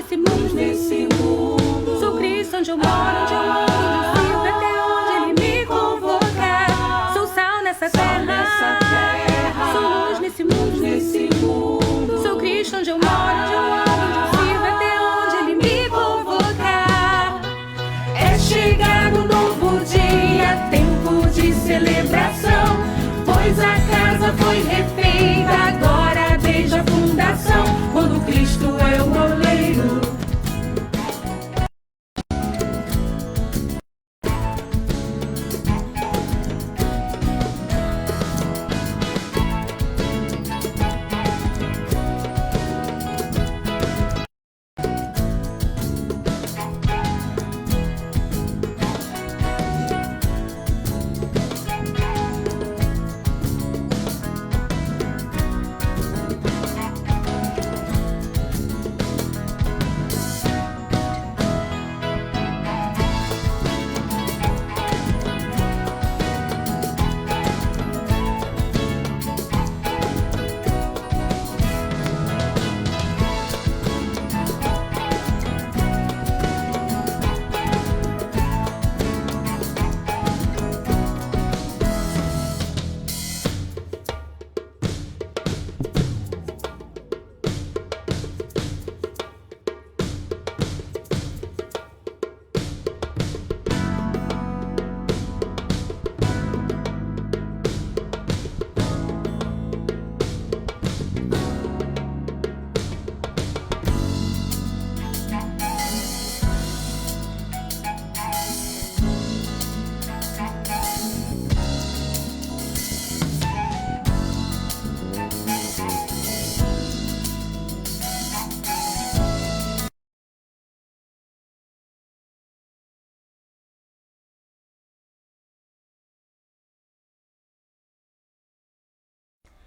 nesse mundo. Sou Cristo onde eu moro, onde eu ando, onde eu sirvo, até onde Ele me convocar. Sou sal nessa terra, sou luz nesse mundo. Sou Cristo onde eu moro, onde eu ando, onde eu sirvo, até onde Ele me convocar. É chegado um novo dia, tempo de celebração, pois a casa foi refeita agora desde a fundação, quando Cristo é o oleiro.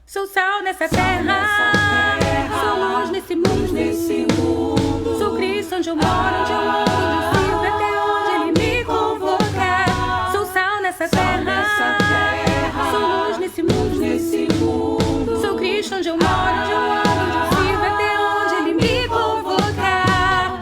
Sou sal nessa terra, sou luz nesse mundo. Sou Cristo onde eu moro, onde eu ando, onde eu sirvo, até onde Ele me convocar. Sou sal nessa terra, sou luz nesse mundo. Sou Cristo onde eu moro, onde eu ando, onde eu sirvo, até onde Ele me convocar.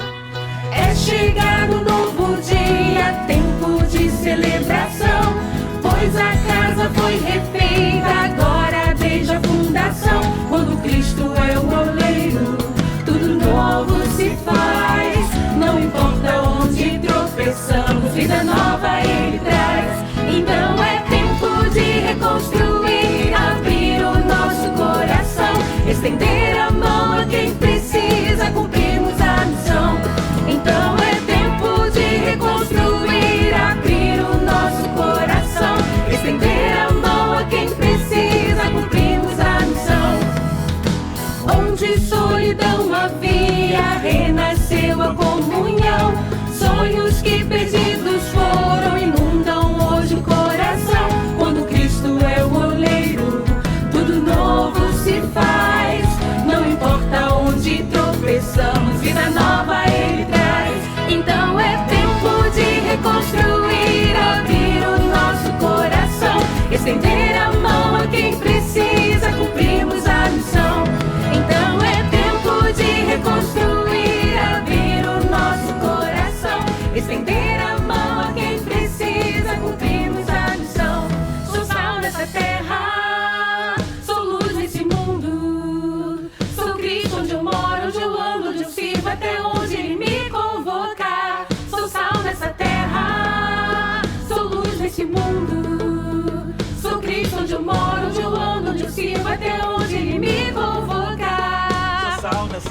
É chegado um novo dia, tempo de celebração, pois a casa foi refeita agora desde a fundação, quando Cristo é o oleiro. Tudo novo se faz, não importa onde tropeçamos, vida nova Ele traz. Então é tempo de reconstruir, abrir o nosso coração, estender a mão a quem precisa, cumprirmos a missão. Então é tempo de reconstruir, abrir o nosso coração, estender a mão a quem precisa, cumprirmos a missão. Onde solidão havia, renasceu a comunhão. Sonhos que perdidos foram inundam hoje o coração. Quando Cristo é o oleiro, tudo novo se faz. Não importa onde tropeçamos, vida nova Ele traz. Então é tempo de reconstruir, abrir o nosso coração, estender a mão a quem precisa, cumprirmos a missão. Então é tempo de reconstruir, abrir o nosso coração, estender a mão a quem precisa, cumprirmos a missão. Sou sal nessa terra, sou luz nesse mundo. Sou Cristo onde eu moro, onde eu ando, onde eu sirvo, até onde Ele me convocar. Sou sal nessa terra, sou luz nesse mundo. Sou Cristo onde eu moro, onde eu ando, onde eu sirvo, até onde Ele me convocar.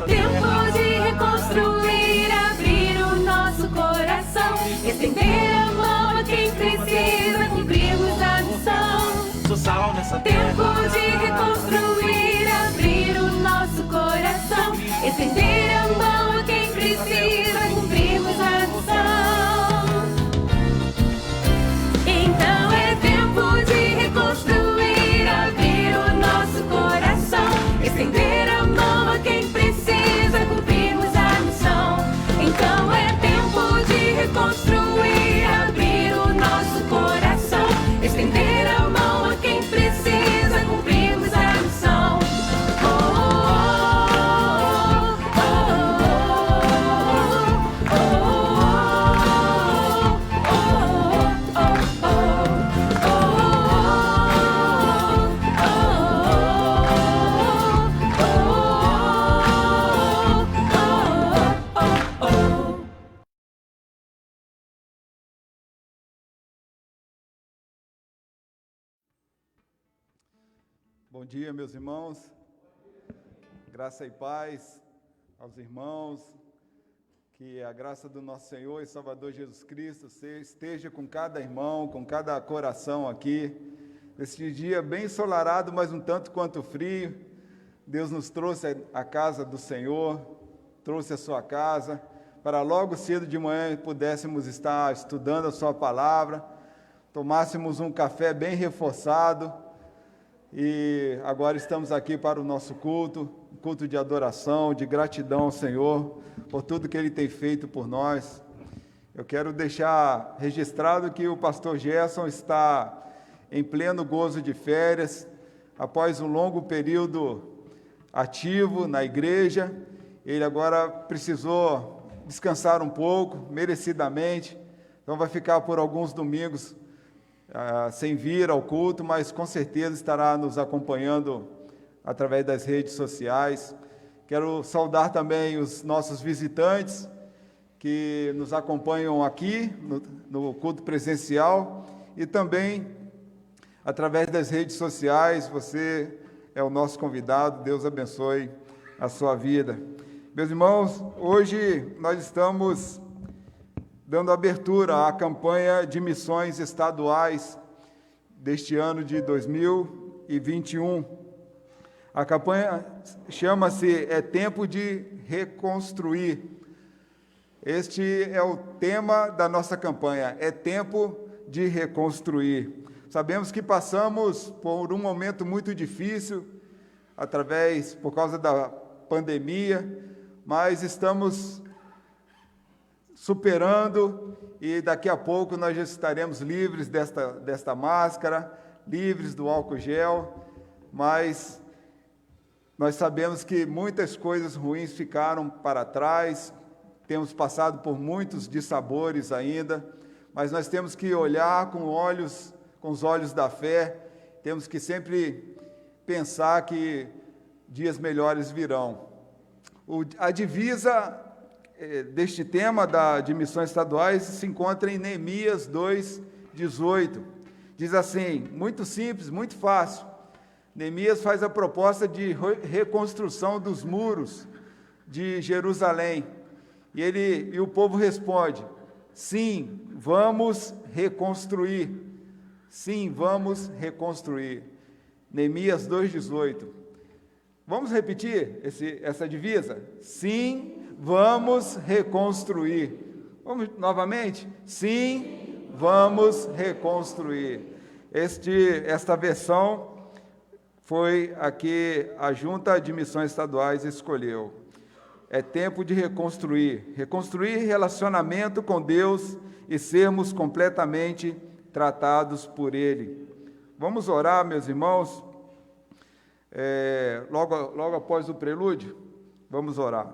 Tempo de reconstruir, abrir o nosso coração, estender a mão a quem precisa, cumprirmos a missão. Sou sal nessa terra. Tempo de reconstruir, abrir o nosso coração, estender a mão a quem precisa, cumprirmos a missão. Então é tempo de reconstruir, abrir o nosso coração, estender a mão a quem precisa, cumprirmos a missão. Então é tempo de reconstruir, abrir o nosso coração, estender a mão a quem precisa, cumprirmos a missão. Oh, oh, oh, oh. dia, meus irmãos. Graça e paz aos irmãos. Que a graça do nosso Senhor e Salvador Jesus Cristo esteja com cada irmão, com cada coração aqui. Neste dia bem ensolarado, mas um tanto quanto frio, Deus nos trouxe à casa do Senhor, trouxe a sua casa, para logo cedo de manhã pudéssemos estar estudando a sua palavra, tomássemos um café bem reforçado, e agora estamos aqui para o nosso culto, um culto de adoração, de gratidão ao Senhor, por tudo que Ele tem feito por nós. Eu quero deixar registrado que o pastor Gerson está em pleno gozo de férias, após um longo período ativo na igreja. Ele agora precisou descansar um pouco, merecidamente, então vai ficar por alguns domingos sem vir ao culto, mas com certeza estará nos acompanhando através das redes sociais. Quero saudar também os nossos visitantes que nos acompanham aqui no culto presencial e também através das redes sociais. Você é o nosso convidado, Deus abençoe a sua vida. Meus irmãos, hoje nós estamos dando abertura à campanha de missões estaduais deste ano de 2021. A campanha chama-se É Tempo de Reconstruir. Este é o tema da nossa campanha, é tempo de reconstruir. Sabemos que passamos por um momento muito difícil, por causa da pandemia, mas estamos superando e daqui a pouco nós já estaremos livres desta máscara, livres do álcool gel, mas nós sabemos que muitas coisas ruins ficaram para trás, temos passado por muitos dissabores ainda, mas nós temos que olhar com os olhos da fé, temos que sempre pensar que dias melhores virão. A divisa deste tema de missões estaduais se encontra em Neemias 2:18. Diz assim, muito simples, muito fácil. Neemias faz a proposta de reconstrução dos muros de Jerusalém. E o povo responde, sim, vamos reconstruir. Sim, vamos reconstruir. Neemias 2:18. Vamos repetir essa divisa? Sim, vamos reconstruir. Vamos novamente? Sim, vamos reconstruir. Esta versão foi a que a Junta de Missões Estaduais escolheu. É tempo de reconstruir. Reconstruir relacionamento com Deus e sermos completamente tratados por Ele. Vamos orar, meus irmãos? Logo após o prelúdio, vamos orar.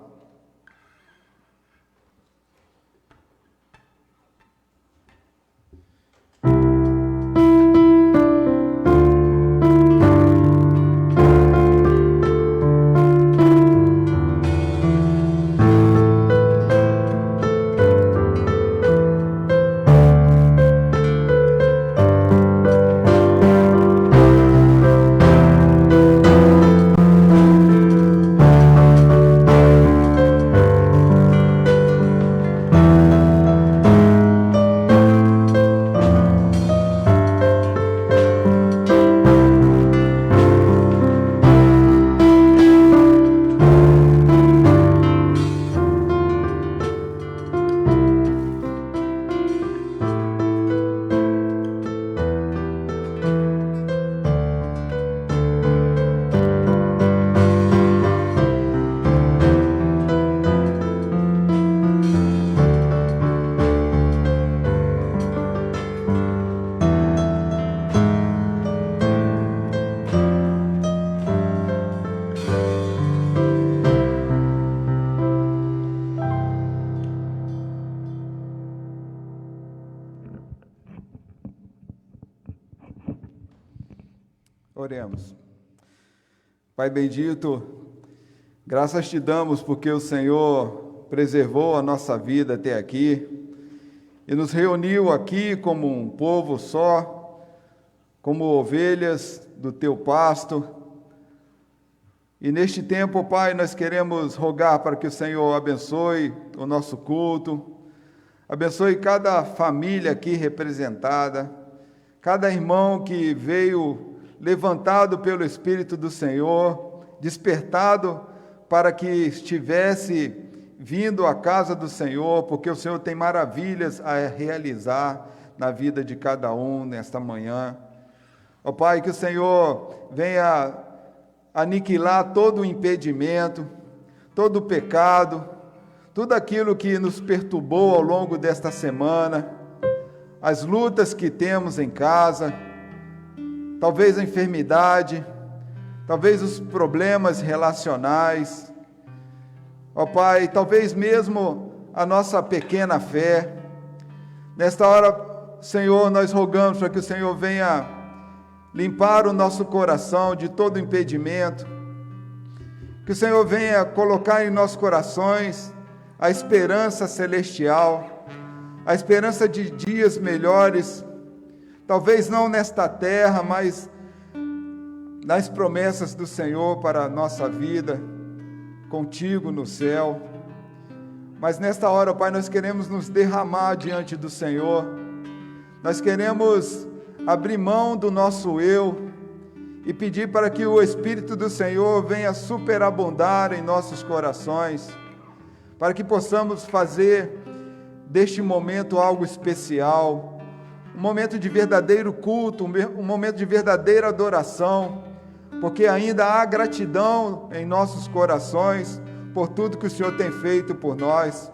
Oremos. Pai bendito, graças te damos porque o Senhor preservou a nossa vida até aqui e nos reuniu aqui como um povo só, como ovelhas do teu pasto, E neste tempo, Pai, nós queremos rogar para que o Senhor abençoe o nosso culto, abençoe cada família aqui representada, cada irmão que veio levantado pelo Espírito do Senhor, despertado para que estivesse vindo à casa do Senhor, porque o Senhor tem maravilhas a realizar na vida de cada um nesta manhã. Ó Pai, que o Senhor venha aniquilar todo o impedimento, todo o pecado, tudo aquilo que nos perturbou ao longo desta semana, as lutas que temos em casa, talvez a enfermidade, talvez os problemas relacionais, ó Pai, talvez mesmo a nossa pequena fé. Nesta hora, Senhor, nós rogamos para que o Senhor venha limpar o nosso coração de todo impedimento, que o Senhor venha colocar em nossos corações a esperança celestial, a esperança de dias melhores, talvez não nesta terra, mas nas promessas do Senhor para a nossa vida, contigo no céu. Mas nesta hora, Pai, nós queremos nos derramar diante do Senhor, nós queremos abrir mão do nosso eu e pedir para que o Espírito do Senhor venha superabundar em nossos corações, para que possamos fazer deste momento algo especial, um momento de verdadeiro culto, um momento de verdadeira adoração, porque ainda há gratidão em nossos corações por tudo que o Senhor tem feito por nós.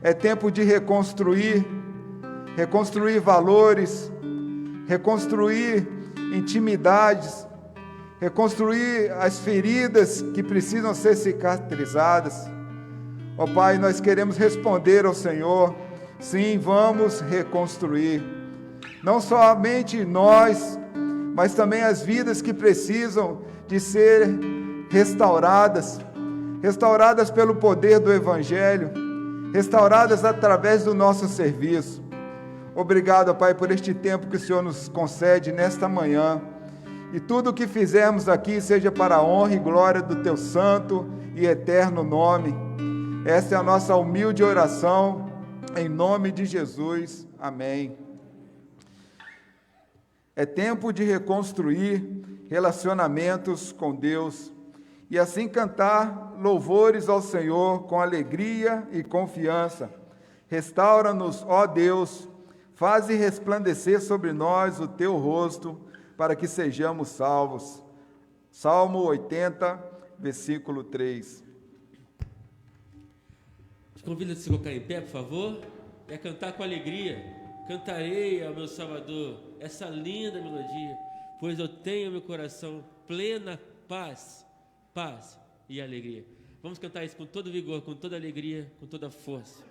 É tempo de reconstruir valores, reconstruir intimidades, reconstruir as feridas que precisam ser cicatrizadas. Ó Pai, nós queremos responder ao Senhor, sim, vamos reconstruir, não somente nós, mas também as vidas que precisam de ser restauradas pelo poder do Evangelho, restauradas através do nosso serviço. Obrigado, Pai, por este tempo que o Senhor nos concede nesta manhã, e tudo o que fizermos aqui seja para a honra e glória do Teu santo e eterno nome. Esta é a nossa humilde oração, em nome de Jesus. Amém. É tempo de reconstruir relacionamentos com Deus e assim cantar louvores ao Senhor com alegria e confiança. Restaura-nos, ó Deus, faze resplandecer sobre nós o Teu rosto, para que sejamos salvos. Salmo 80, versículo 3. Te convido a se colocar em pé, por favor, e a cantar com alegria. Cantarei ao meu Salvador essa linda melodia, pois eu tenho meu coração plena paz e alegria. Vamos cantar isso com todo vigor, com toda alegria, com toda força.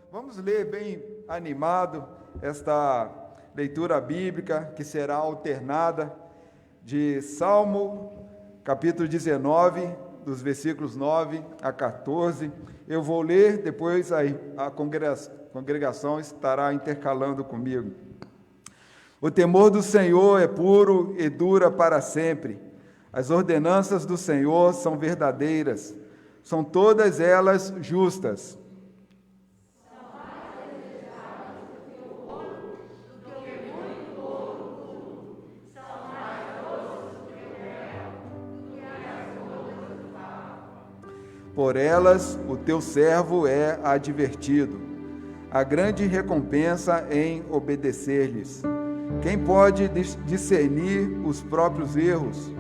Vamos ler bem animado esta leitura bíblica que será alternada de Salmo, capítulo 19, dos versículos 9 a 14. Eu vou ler, depois a congregação estará intercalando comigo. O temor do Senhor é puro e dura para sempre. As ordenanças do Senhor são verdadeiras, são todas elas justas. Por elas o teu servo é advertido. Há grande recompensa em obedecer-lhes. Quem pode discernir os próprios erros?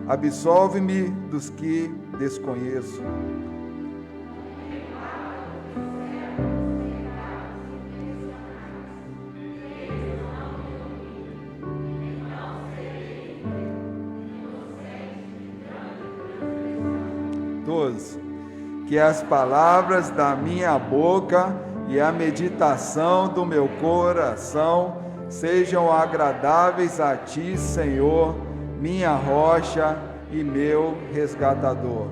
Absolve-me dos que desconheço. Todos. Que as palavras da minha boca e a meditação do meu coração sejam agradáveis a ti, Senhor, minha rocha e meu resgatador.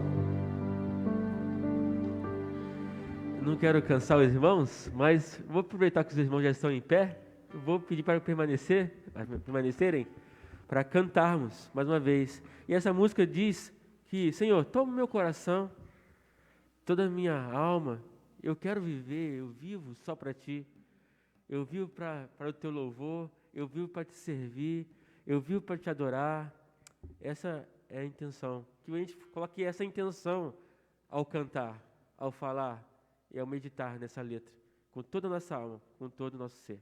Não quero cansar os irmãos, mas vou aproveitar que os irmãos já estão em pé, eu vou pedir para permanecerem, para cantarmos mais uma vez. E essa música diz que, Senhor, toma o meu coração, toda a minha alma, eu quero viver, eu vivo só para Ti. Eu vivo para o Teu louvor, eu vivo para Te servir, eu vivo para Te adorar. Essa é a intenção. Que a gente coloque essa intenção ao cantar, ao falar e ao meditar nessa letra, com toda a nossa alma, com todo o nosso ser.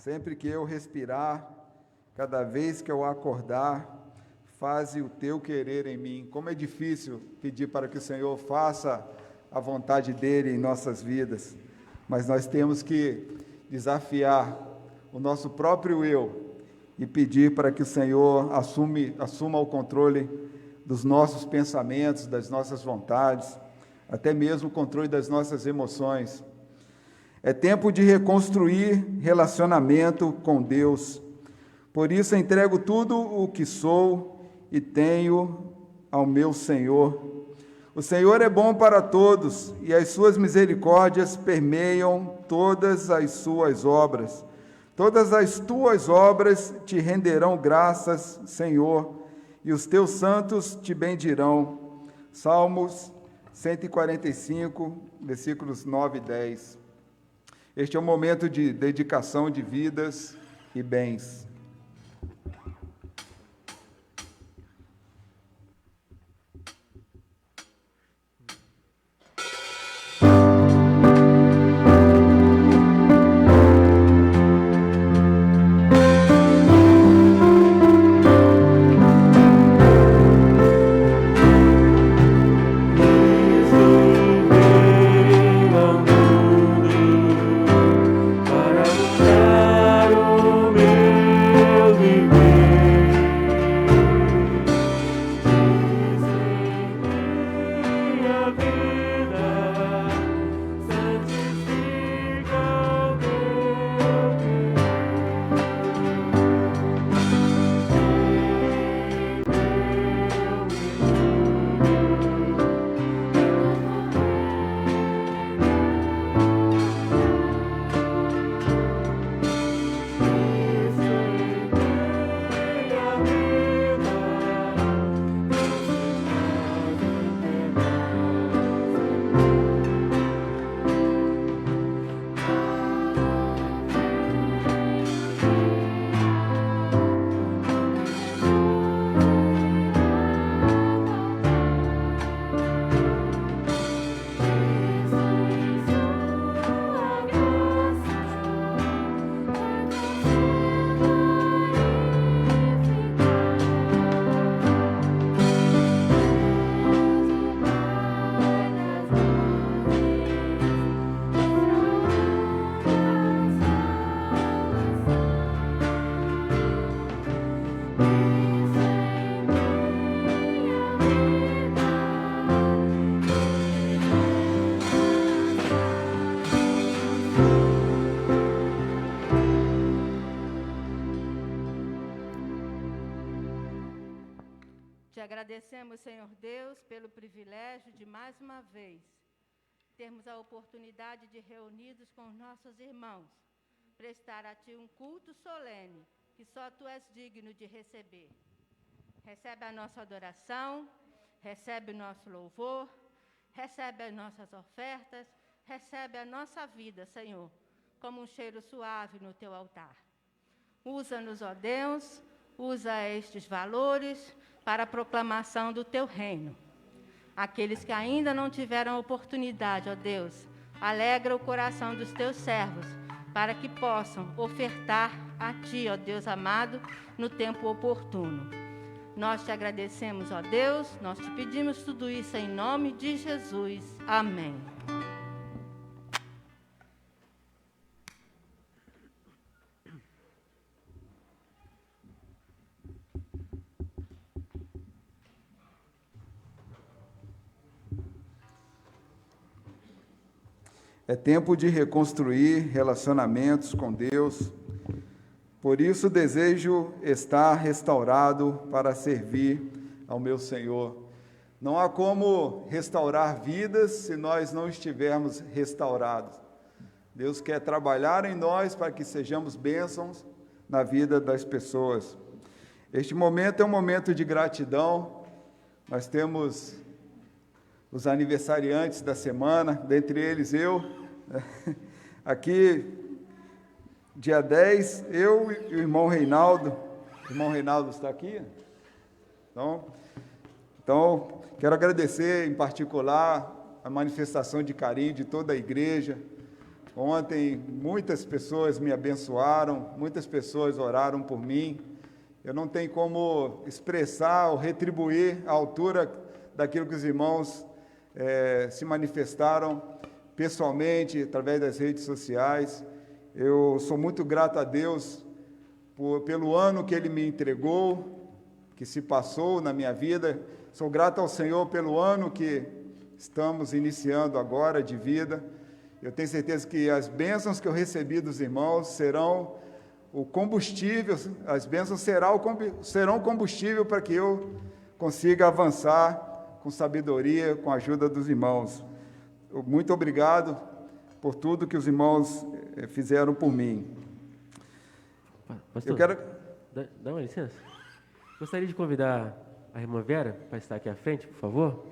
Sempre que eu respirar, cada vez que eu acordar, faze o teu querer em mim. Como é difícil pedir para que o Senhor faça a vontade dele em nossas vidas, mas nós temos que desafiar o nosso próprio eu e pedir para que o Senhor assuma o controle dos nossos pensamentos, das nossas vontades, até mesmo o controle das nossas emoções. É tempo de reconstruir relacionamento com Deus. Por isso entrego tudo o que sou e tenho ao meu Senhor. O Senhor é bom para todos e as suas misericórdias permeiam todas as suas obras. Todas as tuas obras te renderão graças, Senhor, e os teus santos te bendirão. Salmos 145, versículos 9 e 10. Este é o momento de dedicação de vidas e bens. Te agradecemos, Senhor Deus, pelo privilégio de, mais uma vez, termos a oportunidade de, reunidos com os nossos irmãos, prestar a Ti um culto solene, que só Tu és digno de receber. Recebe a nossa adoração, recebe o nosso louvor, recebe as nossas ofertas, recebe a nossa vida, Senhor, como um cheiro suave no Teu altar. Usa-nos, ó Deus, usa estes valores para a proclamação do Teu reino. Aqueles que ainda não tiveram oportunidade, ó Deus, alegra o coração dos Teus servos, para que possam ofertar a Ti, ó Deus amado, no tempo oportuno. Nós Te agradecemos, ó Deus, nós Te pedimos tudo isso em nome de Jesus. Amém. É tempo de reconstruir relacionamentos com Deus. Por isso desejo estar restaurado para servir ao meu Senhor. Não há como restaurar vidas se nós não estivermos restaurados. Deus quer trabalhar em nós para que sejamos bênçãos na vida das pessoas. Este momento é um momento de gratidão. Nós temos os aniversariantes da semana, dentre eles eu. Aqui, dia 10, eu e o irmão Reinaldo. O irmão Reinaldo está aqui? Então, quero agradecer em particular a manifestação de carinho de toda a igreja. Ontem muitas pessoas me abençoaram, muitas pessoas oraram por mim. Eu não tenho como expressar ou retribuir a altura daquilo que os irmãos se manifestaram pessoalmente, através das redes sociais. Eu sou muito grato a Deus pelo ano que Ele me entregou, que se passou na minha vida. Sou grato ao Senhor pelo ano que estamos iniciando agora de vida. Eu tenho certeza que as bênçãos que eu recebi dos irmãos serão o combustível, as bênçãos serão combustível para que eu consiga avançar com sabedoria, com a ajuda dos irmãos. Muito obrigado por tudo que os irmãos fizeram por mim. Pastor, dá uma licença. Gostaria de convidar a irmã Vera para estar aqui à frente, por favor.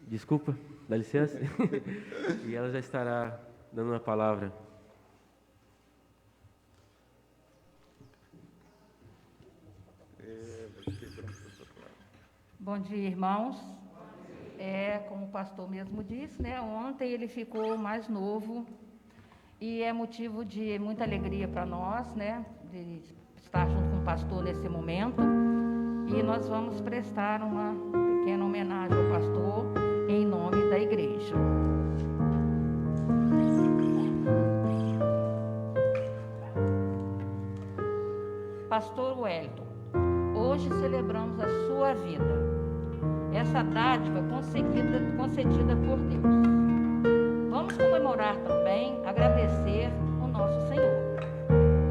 Desculpa, dá licença. E ela já estará dando uma palavra. Bom dia, irmãos. Como o pastor mesmo disse, né? Ontem ele ficou mais novo e é motivo de muita alegria para nós, né? De estar junto com o pastor nesse momento. E nós vamos prestar uma pequena homenagem ao pastor em nome da igreja. Pastor Wellington, hoje celebramos a sua vida. Essa dádiva concedida por Deus. Vamos comemorar também, agradecer o nosso Senhor.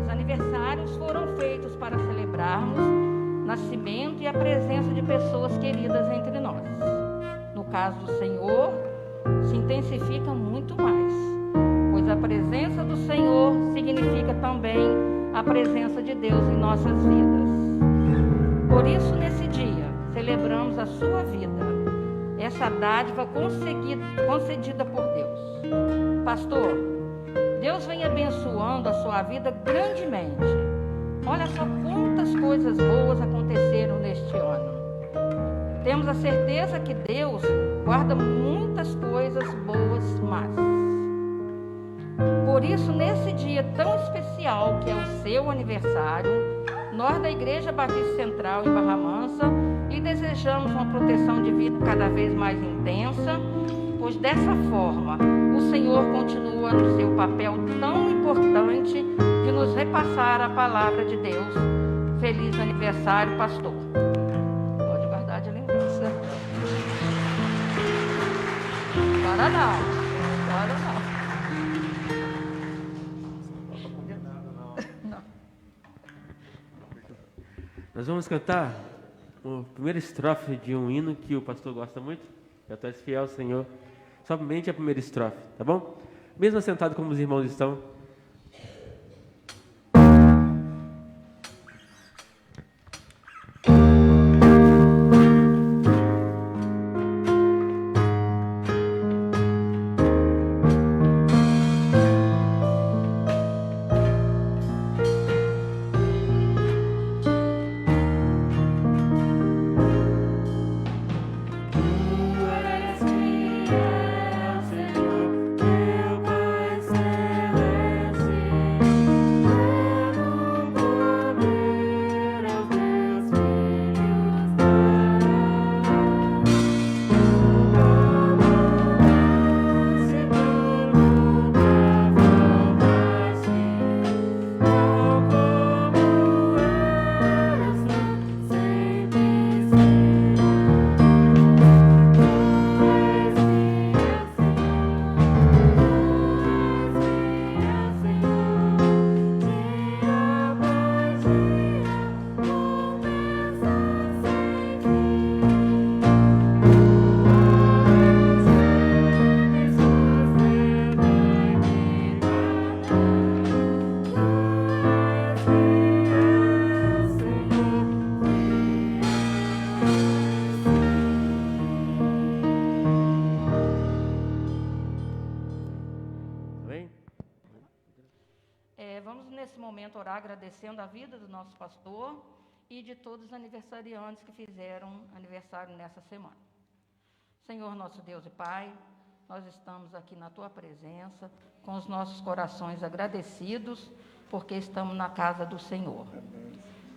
Os aniversários foram feitos para celebrarmos nascimento e a presença de pessoas queridas entre nós. No caso do Senhor, se intensifica muito mais, pois a presença do Senhor significa também a presença de Deus em nossas vidas. Por isso, nesse dia, celebramos a sua vida, essa dádiva concedida por Deus. Pastor, Deus vem abençoando a sua vida grandemente. Olha só quantas coisas boas aconteceram neste ano. Temos a certeza que Deus guarda muitas coisas boas, mas por isso, nesse dia tão especial, que é o seu aniversário, nós da Igreja Batista Central em Barra Mansa lhe desejamos uma proteção de vida cada vez mais intensa, pois dessa forma o Senhor continua no seu papel tão importante de nos repassar a palavra de Deus. Feliz aniversário, pastor. Pode guardar de lembrança. Agora não. Agora não. Nós vamos cantar a primeira estrofe de um hino que o pastor gosta muito. Já tu és fiel, Senhor. Somente a primeira estrofe, tá bom? Mesmo assentado como os irmãos estão. Agradecendo a vida do nosso pastor e de todos os aniversariantes que fizeram aniversário nessa semana. Senhor nosso Deus e Pai, nós estamos aqui na Tua presença, com os nossos corações agradecidos, porque estamos na casa do Senhor.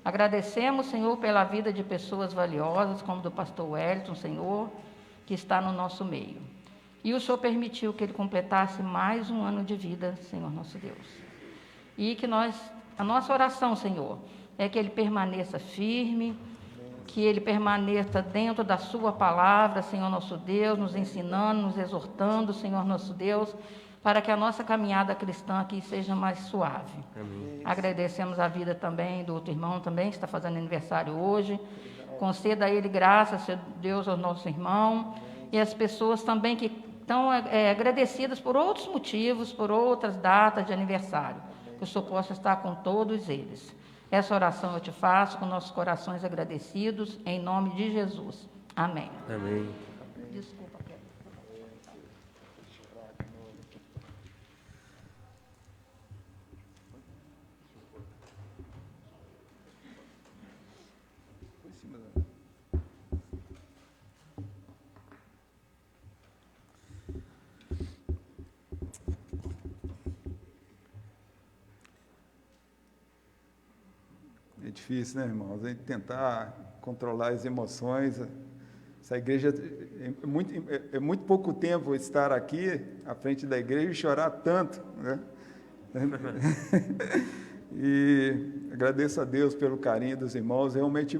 Agradecemos, Senhor, pela vida de pessoas valiosas, como do pastor Wellington, Senhor, que está no nosso meio. E o Senhor permitiu que ele completasse mais um ano de vida, Senhor nosso Deus. E que a nossa oração, Senhor, é que ele permaneça firme, que ele permaneça dentro da sua palavra, Senhor nosso Deus, nos ensinando, nos exortando, Senhor nosso Deus, para que a nossa caminhada cristã aqui seja mais suave. Amém. Agradecemos a vida também do outro irmão também, que está fazendo aniversário hoje. Conceda a ele graças, Senhor Deus, ao nosso irmão, e as pessoas também que estão agradecidas por outros motivos, por outras datas de aniversário, que o Senhor possa estar com todos eles. Essa oração eu te faço com nossos corações agradecidos, em nome de Jesus. Amém. Amém. Desculpa, Pedro. É difícil, né, irmãos? A gente tentar controlar as emoções. Essa igreja, é muito pouco tempo estar aqui, à frente da igreja, e chorar tanto, né? E agradeço a Deus pelo carinho dos irmãos. Realmente,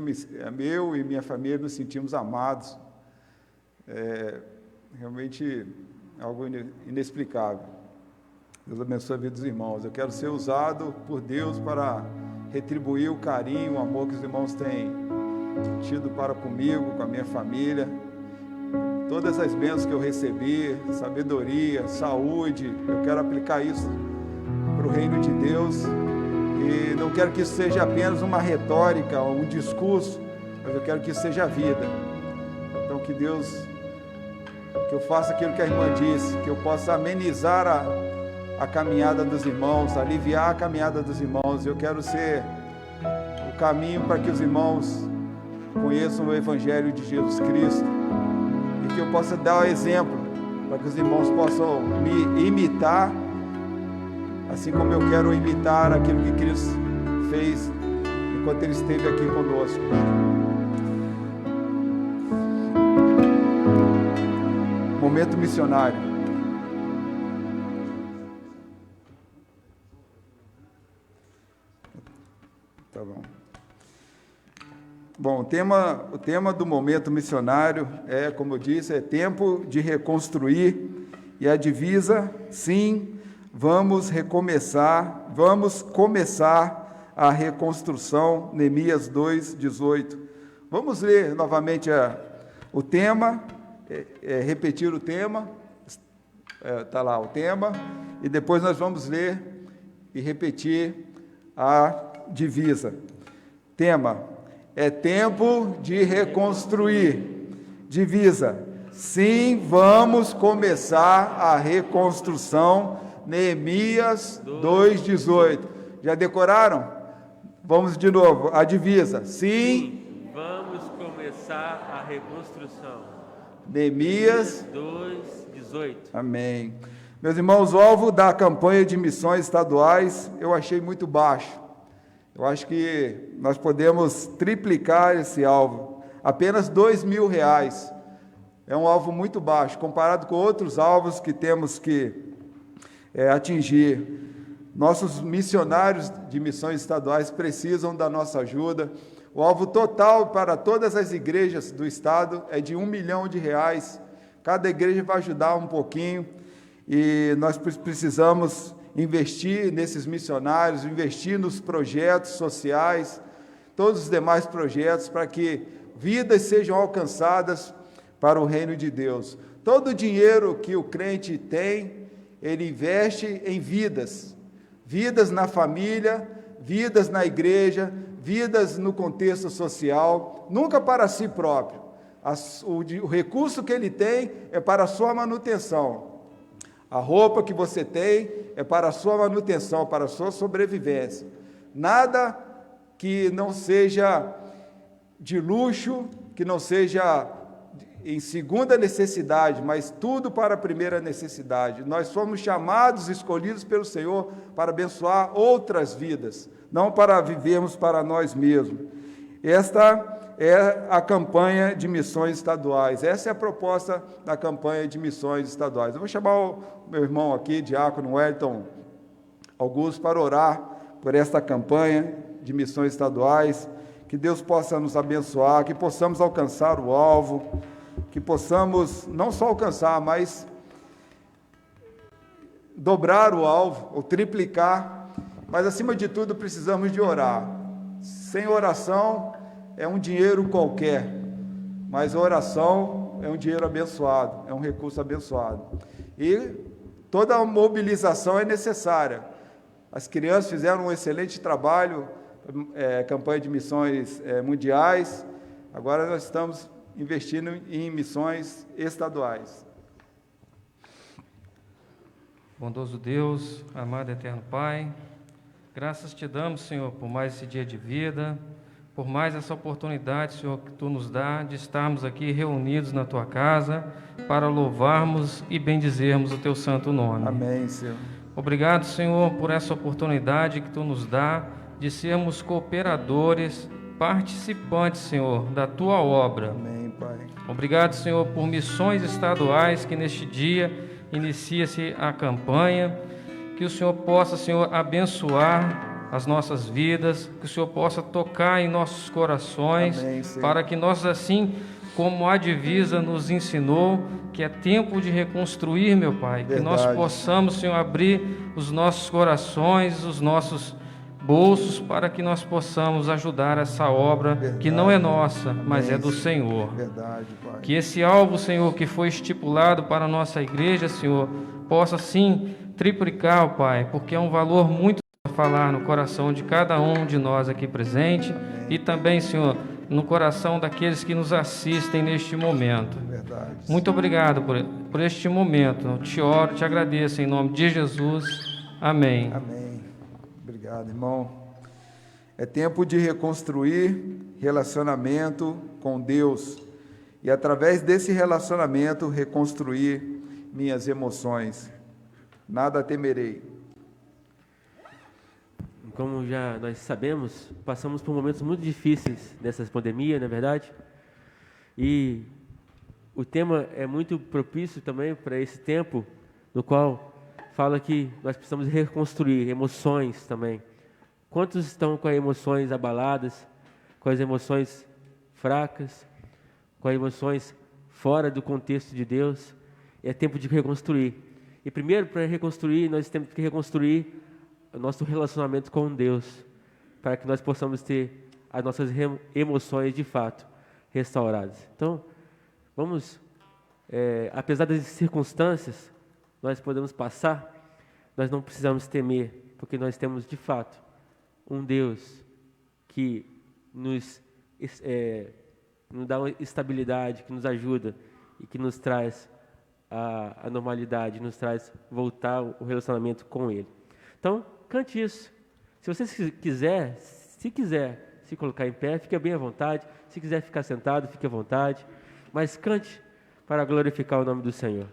eu e minha família nos sentimos amados. Realmente, algo inexplicável. Deus abençoe a vida dos irmãos. Eu quero ser usado por Deus para retribuir o carinho, o amor que os irmãos têm tido para comigo, com a minha família. Todas as bênçãos que eu recebi, sabedoria, saúde, eu quero aplicar isso para o reino de Deus. E não quero que isso seja apenas uma retórica, um discurso, mas eu quero que isso seja vida. Então que Deus, que eu faça aquilo que a irmã disse, que eu possa amenizar a caminhada dos irmãos, aliviar a caminhada dos irmãos. Eu quero ser o caminho para que os irmãos conheçam o Evangelho de Jesus Cristo e que eu possa dar o exemplo para que os irmãos possam me imitar, assim como eu quero imitar aquilo que Cristo fez enquanto Ele esteve aqui conosco. Momento missionário. Tá bom. Bom, o tema do momento missionário é, como eu disse, é tempo de reconstruir, e a divisa, sim, vamos começar a reconstrução, Neemias 2:18. Vamos ler novamente o tema, repetir o tema, está lá o tema, e depois nós vamos ler e repetir a divisa. Tema: é tempo de reconstruir. Divisa: sim, vamos começar a reconstrução. Neemias 2:18. Já decoraram? Vamos de novo. A divisa: sim, vamos começar a reconstrução. Neemias 2:18. Amém. Meus irmãos, o alvo da campanha de missões estaduais eu achei muito baixo. Eu acho que nós podemos triplicar esse alvo. Apenas R$2.000. É um alvo muito baixo, comparado com outros alvos que temos que atingir. Nossos missionários de missões estaduais precisam da nossa ajuda. O alvo total para todas as igrejas do estado é de R$1 milhão. Cada igreja vai ajudar um pouquinho. E nós precisamos investir nesses missionários, investir nos projetos sociais, todos os demais projetos, para que vidas sejam alcançadas para o reino de Deus. Todo o dinheiro que o crente tem, ele investe em vidas, vidas na família, vidas na igreja, vidas no contexto social, nunca para si próprio. O recurso que ele tem é para a sua manutenção. A roupa que você tem é para a sua manutenção, para a sua sobrevivência. Nada que não seja de luxo, que não seja em segunda necessidade, mas tudo para a primeira necessidade. Nós fomos chamados, escolhidos pelo Senhor para abençoar outras vidas, não para vivermos para nós mesmos. Esta é a campanha de missões estaduais. Essa é a proposta da campanha de missões estaduais. Eu vou chamar o meu irmão aqui, diácono Wellington Augusto, para orar por esta campanha de missões estaduais. Que Deus possa nos abençoar, que possamos alcançar o alvo, que possamos não só alcançar, mas dobrar o alvo, ou triplicar, mas acima de tudo precisamos de orar. Sem oração é um dinheiro qualquer, mas a oração é um dinheiro abençoado, é um recurso abençoado. E toda a mobilização é necessária. As crianças fizeram um excelente trabalho, campanha de missões mundiais, agora nós estamos investindo em missões estaduais. Bondoso Deus, amado eterno Pai, graças te damos, Senhor, por mais esse dia de vida, por mais essa oportunidade, Senhor, que Tu nos dá de estarmos aqui reunidos na Tua casa para louvarmos e bendizermos o Teu santo nome. Amém, Senhor. Obrigado, Senhor, por essa oportunidade que Tu nos dá de sermos cooperadores, participantes, Senhor, da Tua obra. Amém, Pai. Obrigado, Senhor, por missões estaduais que neste dia inicia-se a campanha, que o Senhor possa, Senhor, abençoar as nossas vidas, que o Senhor possa tocar em nossos corações, amém, para que nós, assim como a divisa nos ensinou, que é tempo de reconstruir, meu Pai, verdade, que nós possamos, Senhor, abrir os nossos corações, os nossos bolsos, para que nós possamos ajudar essa obra, verdade, que não é nossa, mas amém, é do Senhor. Verdade, Pai. Que esse alvo, Senhor, que foi estipulado para a nossa igreja, Senhor, possa sim triplicar, Pai, porque é um valor muito a falar no coração de cada um de nós aqui presente, amém, e também, Senhor, no coração daqueles que nos assistem neste momento. Verdade. Muito obrigado por este momento. Te oro, te agradeço em nome de Jesus. Amém. Amém. Obrigado, irmão. É tempo de reconstruir relacionamento com Deus e, através desse relacionamento, reconstruir minhas emoções. Nada temerei. Como já nós sabemos, passamos por momentos muito difíceis nessa pandemia, não é verdade? E o tema é muito propício também para esse tempo, no qual fala que nós precisamos reconstruir emoções também. Quantos estão com as emoções abaladas, com as emoções fracas, com as emoções fora do contexto de Deus? É tempo de reconstruir. E primeiro, para reconstruir, nós temos que reconstruir o nosso relacionamento com Deus, para que nós possamos ter as nossas emoções de fato restauradas. Então, vamos, apesar das circunstâncias, nós podemos passar, nós não precisamos temer, porque nós temos de fato um Deus que nos dá uma estabilidade, que nos ajuda e que nos traz a normalidade, nos traz voltar o relacionamento com Ele. Então, cante isso. Se você quiser se colocar em pé, fique bem à vontade. Se quiser ficar sentado, fique à vontade. Mas cante para glorificar o nome do Senhor.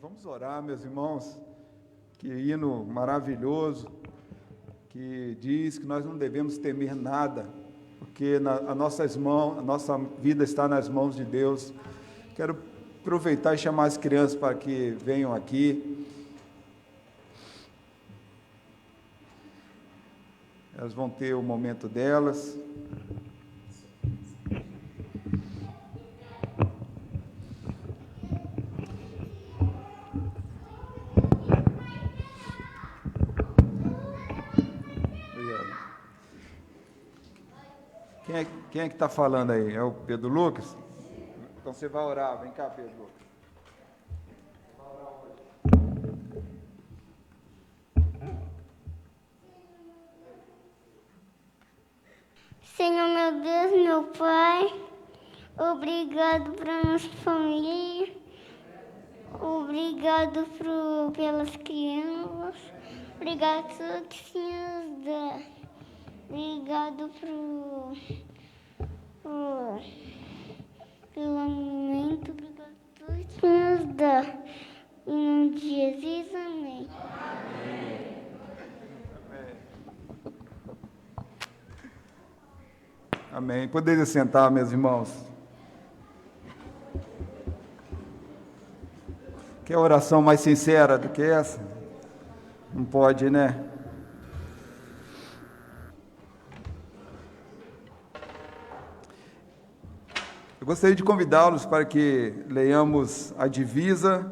Vamos orar, meus irmãos. Que hino maravilhoso, que diz que nós não devemos temer nada, porque a nossa vida está nas mãos de Deus. Quero aproveitar e chamar as crianças para que venham aqui. Elas vão ter o momento delas. Quem é que está falando aí? É o Pedro Lucas? Então você vai orar. Vem cá, Pedro Lucas. Senhor, meu Deus, meu Pai, obrigado para nossa família, obrigado pelas crianças, obrigado por tudo que o Senhor dá, obrigado pelo alimento, obrigado por tudo que o Senhor dá. Em nome de Jesus, amém. Amém. Poderia sentar, meus irmãos. Quer oração mais sincera do que essa? Não pode, né? Eu gostaria de convidá-los para que leiamos a divisa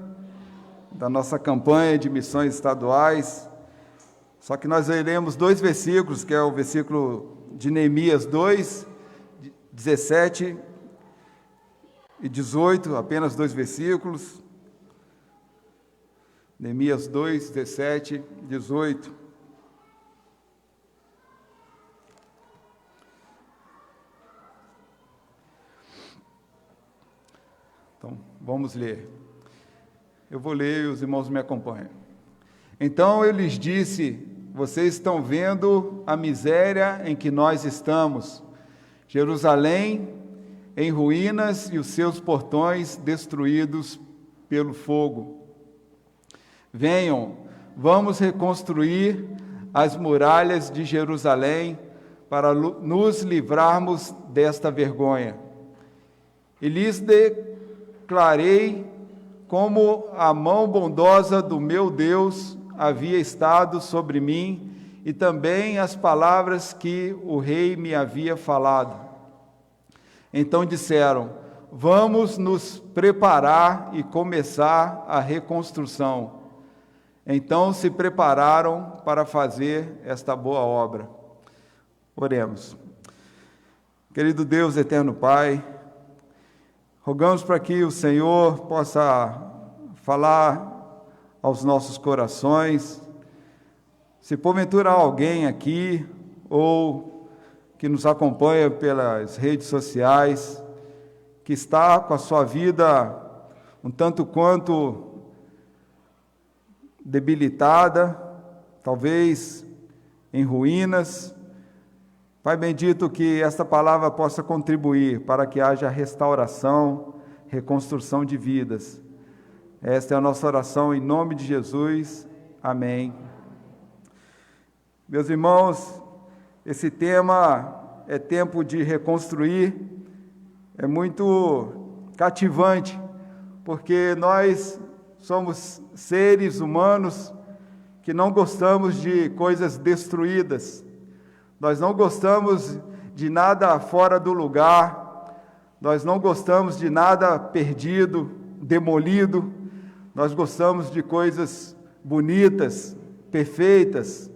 da nossa campanha de missões estaduais. Só que nós leremos 2 versículos, que é o versículo de Neemias 2, 17 e 18, apenas 2 versículos. Neemias 2, 17 e 18. Então, vamos ler. Eu vou ler e os irmãos me acompanham. Então eu lhes disse: vocês estão vendo a miséria em que nós estamos. Jerusalém em ruínas e os seus portões destruídos pelo fogo. Venham, vamos reconstruir as muralhas de Jerusalém para nos livrarmos desta vergonha. E lhes declarei como a mão bondosa do meu Deus havia estado sobre mim, e também as palavras que o rei me havia falado. Então disseram: vamos nos preparar e começar a reconstrução. Então se prepararam para fazer esta boa obra. Oremos. Querido Deus, eterno Pai, rogamos para que o Senhor possa falar aos nossos corações. Se porventura há alguém aqui, ou que nos acompanha pelas redes sociais, que está com a sua vida um tanto quanto debilitada, talvez em ruínas, Pai bendito, que esta palavra possa contribuir para que haja restauração, reconstrução de vidas. Esta é a nossa oração em nome de Jesus. Amém. Meus irmãos, esse tema é tempo de reconstruir, é muito cativante, porque nós somos seres humanos que não gostamos de coisas destruídas, nós não gostamos de nada fora do lugar, nós não gostamos de nada perdido, demolido, nós gostamos de coisas bonitas, perfeitas,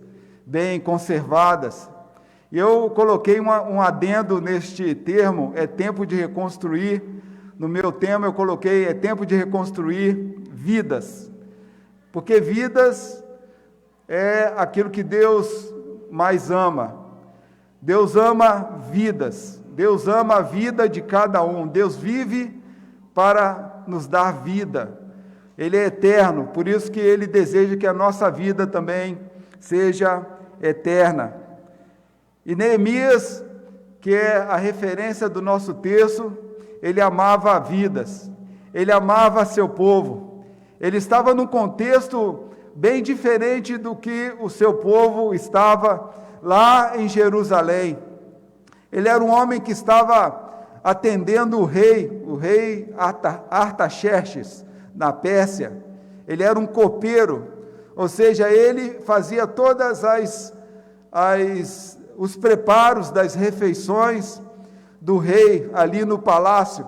bem conservadas. E eu coloquei um adendo neste termo, é tempo de reconstruir. No meu tema eu coloquei, é tempo de reconstruir vidas. Porque vidas é aquilo que Deus mais ama. Deus ama vidas. Deus ama a vida de cada um. Deus vive para nos dar vida. Ele é eterno, por isso que Ele deseja que a nossa vida também seja eterna. E Neemias, que é a referência do nosso texto, ele amava vidas, ele amava seu povo, Ele estava num contexto bem diferente do que o seu povo estava lá em Jerusalém. Ele era um homem que estava atendendo o rei Artaxerxes, na Pérsia. Ele era um copeiro, ou seja, ele fazia todas os preparos das refeições do rei ali no palácio.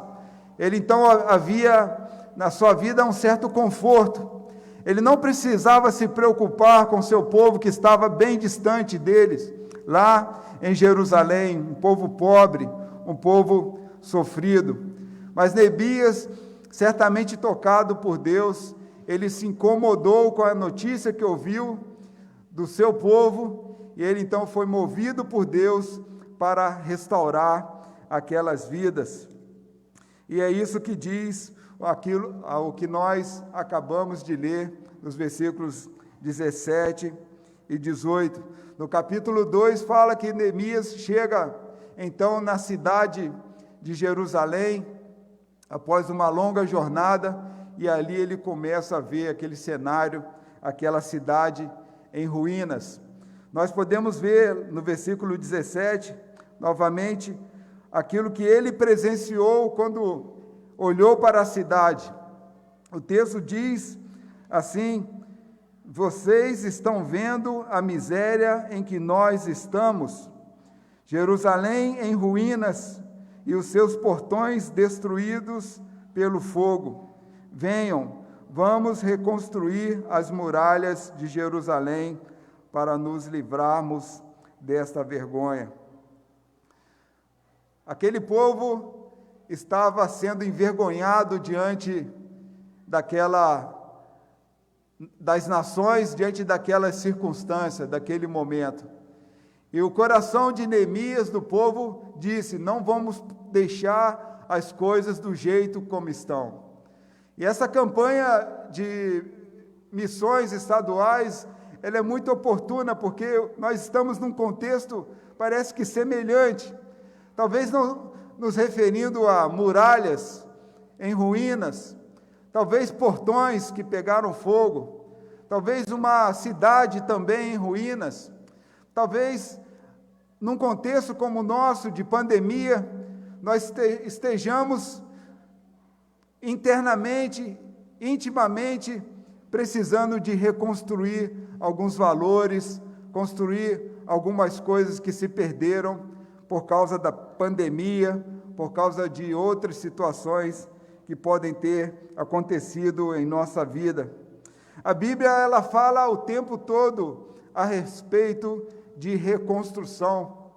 Ele então havia na sua vida um certo conforto. Ele não precisava se preocupar com seu povo que estava bem distante deles, lá em Jerusalém, um povo pobre, um povo sofrido. Mas Neemias, certamente tocado por Deus, ele se incomodou com a notícia que ouviu do seu povo, e ele então foi movido por Deus para restaurar aquelas vidas. E é isso que diz o que nós acabamos de ler nos versículos 17 e 18. No capítulo 2 fala que Neemias chega então na cidade de Jerusalém, após uma longa jornada, e ali ele começa a ver aquele cenário, aquela cidade em ruínas. Nós podemos ver no versículo 17, novamente, aquilo que ele presenciou quando olhou para a cidade. O texto diz assim: vocês estão vendo a miséria em que nós estamos, Jerusalém em ruínas e os seus portões destruídos pelo fogo. Venham, vamos reconstruir as muralhas de Jerusalém para nos livrarmos desta vergonha. Aquele povo estava sendo envergonhado diante das nações, diante daquelas circunstâncias, daquele momento. E o coração de Neemias, do povo, disse: não vamos deixar as coisas do jeito como estão. E essa campanha de missões estaduais, ela é muito oportuna, porque nós estamos num contexto, parece que semelhante, talvez não nos referindo a muralhas em ruínas, talvez portões que pegaram fogo, talvez uma cidade também em ruínas, talvez num contexto como o nosso, de pandemia, nós estejamos internamente, intimamente, precisando de reconstruir alguns valores, construir algumas coisas que se perderam por causa da pandemia, por causa de outras situações que podem ter acontecido em nossa vida. A Bíblia, ela fala o tempo todo a respeito de reconstrução,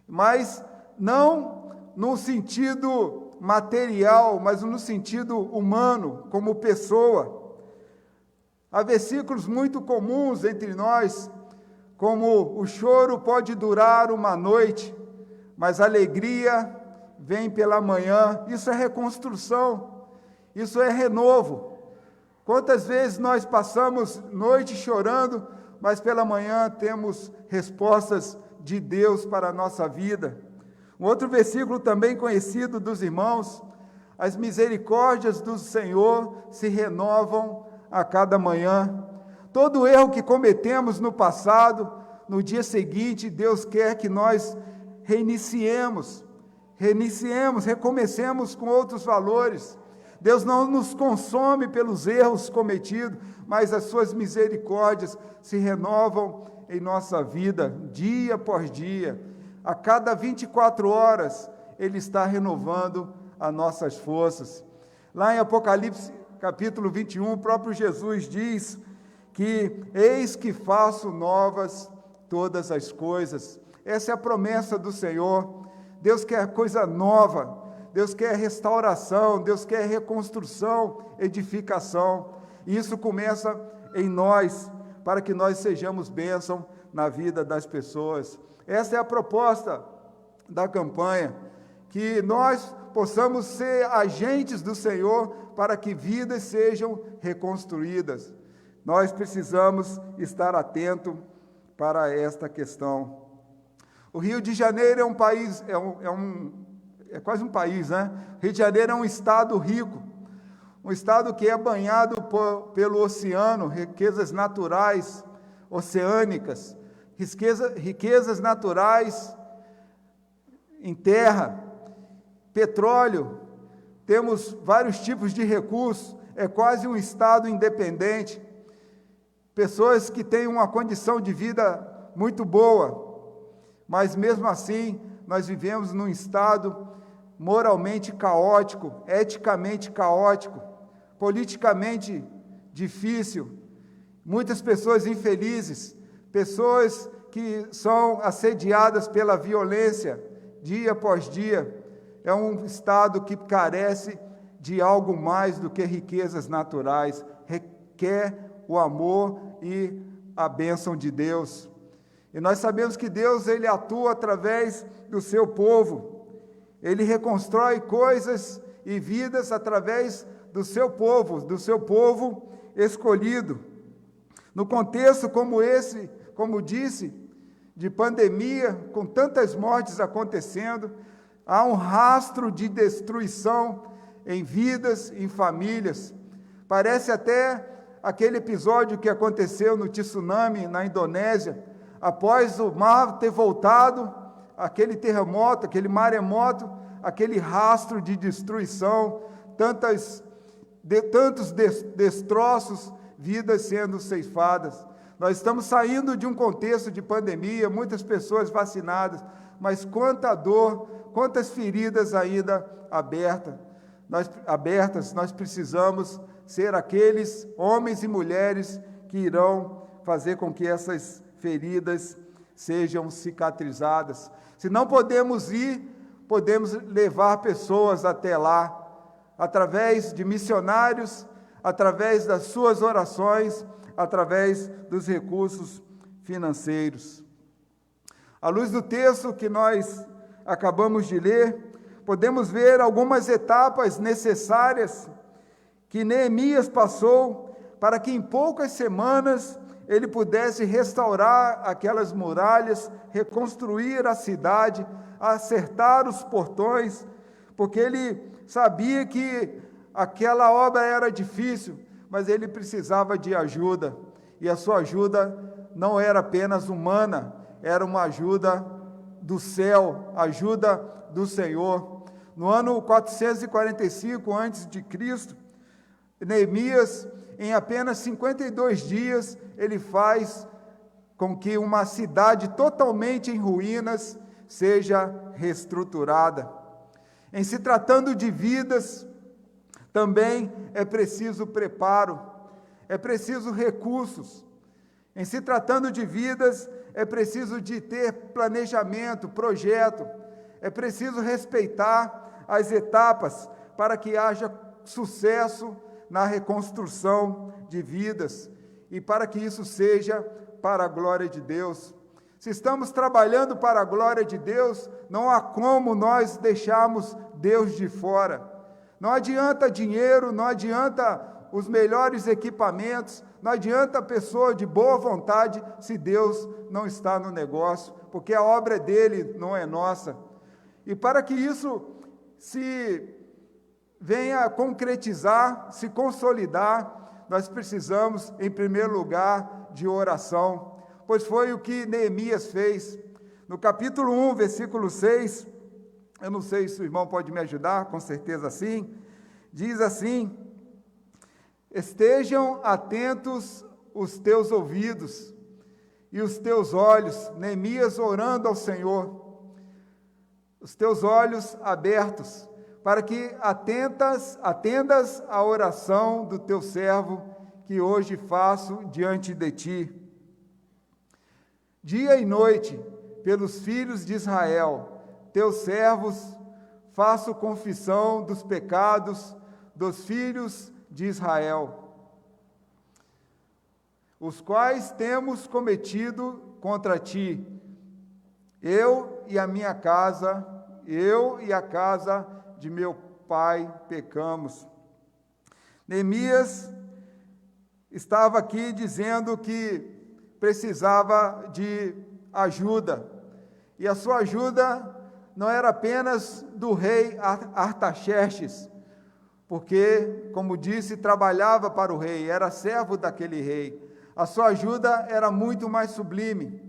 mas não no sentido material, mas no sentido humano, como pessoa. Há versículos muito comuns entre nós, como o choro pode durar uma noite, mas a alegria vem pela manhã. Isso é reconstrução, isso é renovo. Quantas vezes nós passamos noite chorando, mas pela manhã temos respostas de Deus para a nossa vida. Um outro versículo também conhecido dos irmãos: as misericórdias do Senhor se renovam a cada manhã. Todo erro que cometemos no passado, no dia seguinte, Deus quer que nós reiniciemos, recomecemos com outros valores. Deus não nos consome pelos erros cometidos, mas as suas misericórdias se renovam em nossa vida, dia após dia. A cada 24 horas, Ele está renovando as nossas forças. Lá em Apocalipse, capítulo 21, o próprio Jesus diz que eis que faço novas todas as coisas. Essa é a promessa do Senhor. Deus quer coisa nova, Deus quer restauração, Deus quer reconstrução, edificação. E isso começa em nós, para que nós sejamos bênção na vida das pessoas. Essa é a proposta da campanha, que nós possamos ser agentes do Senhor para que vidas sejam reconstruídas. Nós precisamos estar atentos para esta questão. O Rio de Janeiro é um país, é quase um país, né? O Rio de Janeiro é um estado rico, um estado que é banhado pelo oceano, riquezas naturais, oceânicas, riquezas naturais em terra, petróleo, temos vários tipos de recursos, é quase um estado independente, pessoas que têm uma condição de vida muito boa, mas mesmo assim nós vivemos num estado moralmente caótico, eticamente caótico, politicamente difícil, muitas pessoas infelizes, pessoas que são assediadas pela violência dia após dia. É um estado que carece de algo mais do que riquezas naturais, requer o amor e a bênção de Deus. E nós sabemos que Deus, Ele atua através do seu povo, Ele reconstrói coisas e vidas através do seu povo escolhido. No contexto como esse, como disse, de pandemia, com tantas mortes acontecendo, há um rastro de destruição em vidas, em famílias. Parece até aquele episódio que aconteceu no tsunami na Indonésia, após o mar ter voltado, aquele terremoto, aquele maremoto, aquele rastro de destruição, tantos destroços, vidas sendo ceifadas. Nós estamos saindo de um contexto de pandemia, muitas pessoas vacinadas, mas quanta dor, quantas feridas ainda abertas. Nós precisamos ser aqueles homens e mulheres que irão fazer com que essas feridas sejam cicatrizadas. Se não podemos ir, podemos levar pessoas até lá, através de missionários, através das suas orações, através dos recursos financeiros. À luz do texto que nós acabamos de ler, podemos ver algumas etapas necessárias que Neemias passou para que em poucas semanas ele pudesse restaurar aquelas muralhas, reconstruir a cidade, acertar os portões, porque ele sabia que aquela obra era difícil, mas ele precisava de ajuda, e a sua ajuda não era apenas humana, era uma ajuda do céu, ajuda do Senhor. No ano 445 a.C., Neemias, em apenas 52 dias, ele faz com que uma cidade totalmente em ruínas seja reestruturada. Em se tratando de vidas, também é preciso preparo, é preciso recursos. Em se tratando de vidas, é preciso de ter planejamento, projeto, é preciso respeitar as etapas para que haja sucesso na reconstrução de vidas e para que isso seja para a glória de Deus. Se estamos trabalhando para a glória de Deus, não há como nós deixarmos Deus de fora. Não adianta dinheiro, não adianta os melhores equipamentos, não adianta a pessoa de boa vontade se Deus não está no negócio, porque a obra é dele, não é nossa. E para que isso se venha concretizar, se consolidar, nós precisamos, em primeiro lugar, de oração, pois foi o que Neemias fez. No capítulo 1, versículo 6, eu não sei se o irmão pode me ajudar, com certeza sim, diz assim: estejam atentos os teus ouvidos e os teus olhos, Neemias orando ao Senhor, os teus olhos abertos, para que atendas à oração do teu servo, que hoje faço diante de ti. Dia e noite, pelos filhos de Israel, teus servos, faço confissão dos pecados dos filhos de Israel, os quais temos cometido contra ti, eu e a minha casa, eu e a casa de meu pai pecamos. Neemias estava aqui dizendo que precisava de ajuda, e a sua ajuda não era apenas do rei Artaxerxes, porque, como disse, trabalhava para o rei, era servo daquele rei. A sua ajuda era muito mais sublime.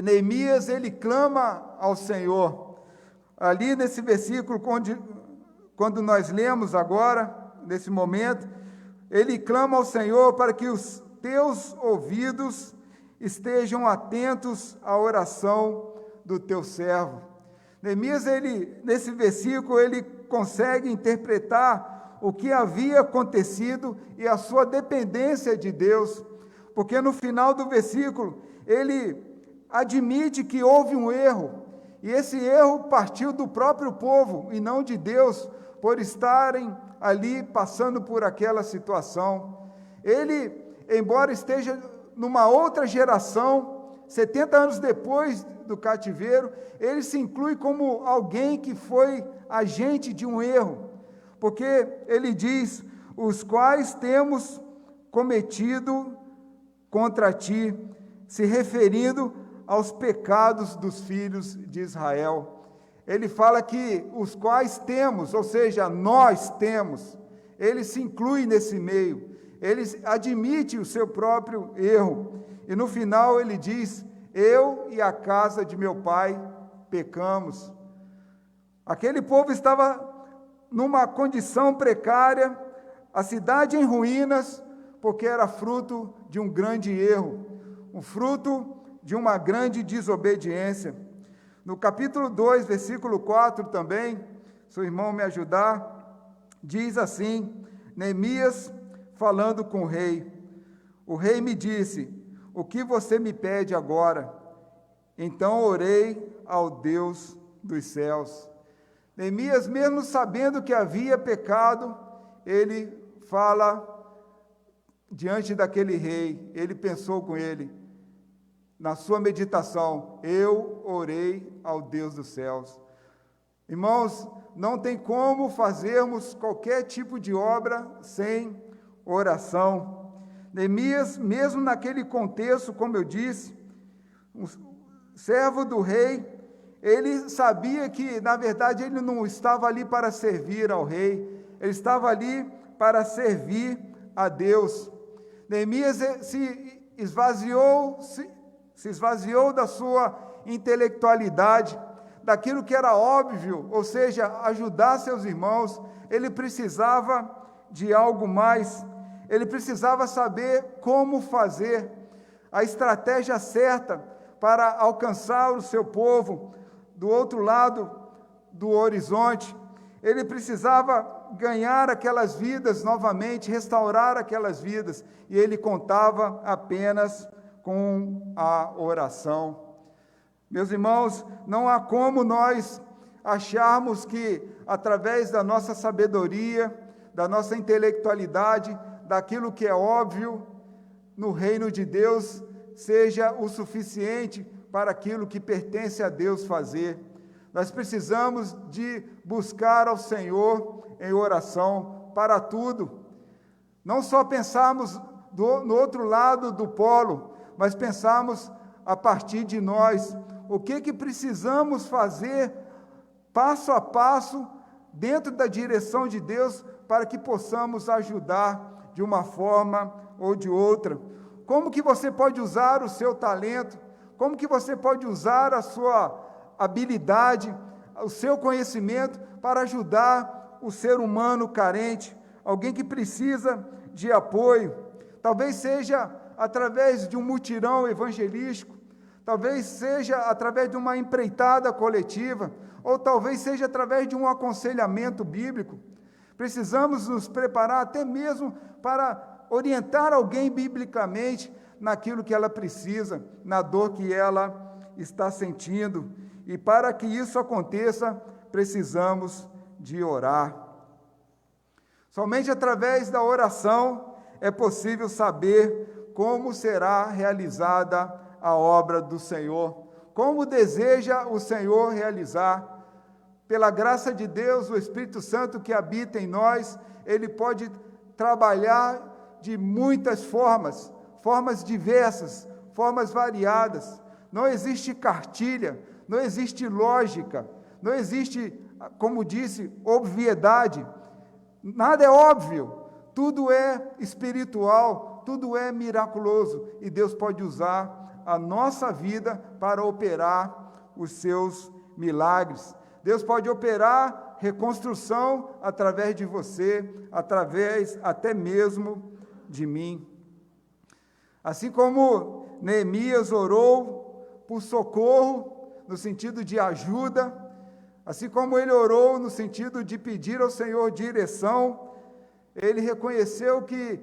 Neemias, ele clama ao Senhor. Ali nesse versículo, quando nós lemos agora, nesse momento, ele clama ao Senhor para que os teus ouvidos estejam atentos à oração do teu servo. Neemias, nesse versículo, ele consegue interpretar o que havia acontecido e a sua dependência de Deus, porque no final do versículo, ele admite que houve um erro, e esse erro partiu do próprio povo e não de Deus, por estarem ali passando por aquela situação. Ele, embora esteja numa outra geração, 70 anos depois do cativeiro, ele se inclui como alguém que foi agente de um erro, porque ele diz, os quais temos cometido contra ti, se referindo aos pecados dos filhos de Israel. Ele fala que os quais temos, ou seja, nós temos, ele se inclui nesse meio, ele admite o seu próprio erro, e no final ele diz, eu e a casa de meu pai pecamos. Aquele povo estava numa condição precária, a cidade em ruínas, porque era fruto de um grande erro, um fruto de uma grande desobediência. No capítulo 2, versículo 4 também, se o irmão me ajudar, diz assim, Neemias falando com o rei me disse, o que você me pede agora? Então orei ao Deus dos céus. Neemias, mesmo sabendo que havia pecado, ele fala diante daquele rei, ele pensou com ele, na sua meditação, eu orei ao Deus dos céus. Irmãos, não tem como fazermos qualquer tipo de obra sem oração. Neemias, mesmo naquele contexto, como eu disse, um servo do rei, ele sabia que, na verdade, ele não estava ali para servir ao rei, ele estava ali para servir a Deus. Neemias se esvaziou da sua intelectualidade, daquilo que era óbvio, ou seja, ajudar seus irmãos. Ele precisava de algo mais, ele precisava saber como fazer a estratégia certa para alcançar o seu povo do outro lado do horizonte. Ele precisava ganhar aquelas vidas novamente, restaurar aquelas vidas, e ele contava apenas com a oração. Meus irmãos, não há como nós acharmos que, através da nossa sabedoria, da nossa intelectualidade, daquilo que é óbvio no reino de Deus, seja o suficiente para aquilo que pertence a Deus fazer. Nós precisamos de buscar ao Senhor em oração para tudo. Não só pensarmos no outro lado do polo, mas pensarmos a partir de nós, o que precisamos fazer passo a passo, dentro da direção de Deus, para que possamos ajudar de uma forma ou de outra. Como que você pode usar o seu talento? Como que você pode usar a sua habilidade, o seu conhecimento para ajudar o ser humano carente, alguém que precisa de apoio? Talvez seja através de um mutirão evangelístico, talvez seja através de uma empreitada coletiva, ou talvez seja através de um aconselhamento bíblico. Precisamos nos preparar até mesmo para orientar alguém biblicamente naquilo que ela precisa, na dor que ela está sentindo. E para que isso aconteça, precisamos de orar. Somente através da oração é possível saber como será realizada a obra do Senhor, como deseja o Senhor realizar. Pela graça de Deus, o Espírito Santo que habita em nós, ele pode trabalhar de muitas formas, formas diversas, formas variadas. Não existe cartilha, não existe lógica, não existe, como disse, obviedade. Nada é óbvio, tudo é espiritual, tudo é miraculoso, e Deus pode usar a nossa vida para operar os seus milagres. Deus pode operar reconstrução através de você, através até mesmo de mim. Assim como Neemias orou por socorro, no sentido de ajuda, assim como ele orou no sentido de pedir ao Senhor direção, ele reconheceu que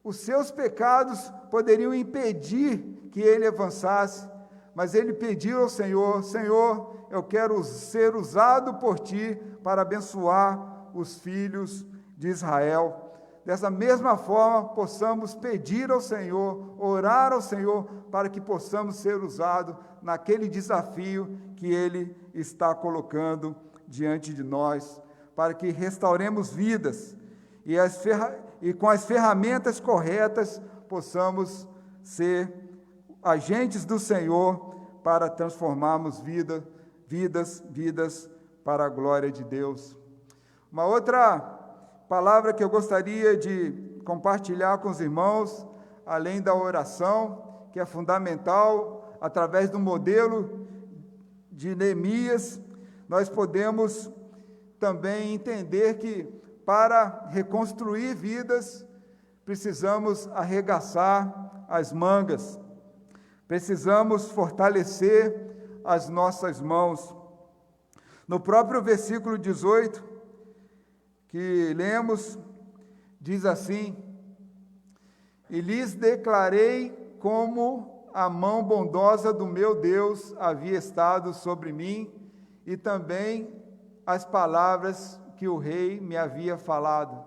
os seus pecados poderiam impedir que ele avançasse, mas ele pediu ao Senhor: Senhor, eu quero ser usado por Ti para abençoar os filhos de Israel. Dessa mesma forma, possamos pedir ao Senhor, orar ao Senhor, para que possamos ser usados naquele desafio que Ele está colocando diante de nós, para que restauremos vidas e com as ferramentas corretas possamos ser agentes do Senhor para transformarmos vidas para a glória de Deus. Uma outra palavra que eu gostaria de compartilhar com os irmãos, além da oração, que é fundamental, através do modelo de Neemias, nós podemos também entender que para reconstruir vidas, precisamos arregaçar as mangas, precisamos fortalecer as nossas mãos. No próprio versículo 18, que lemos, diz assim: e lhes declarei como a mão bondosa do meu Deus havia estado sobre mim, e também as palavras que o rei me havia falado.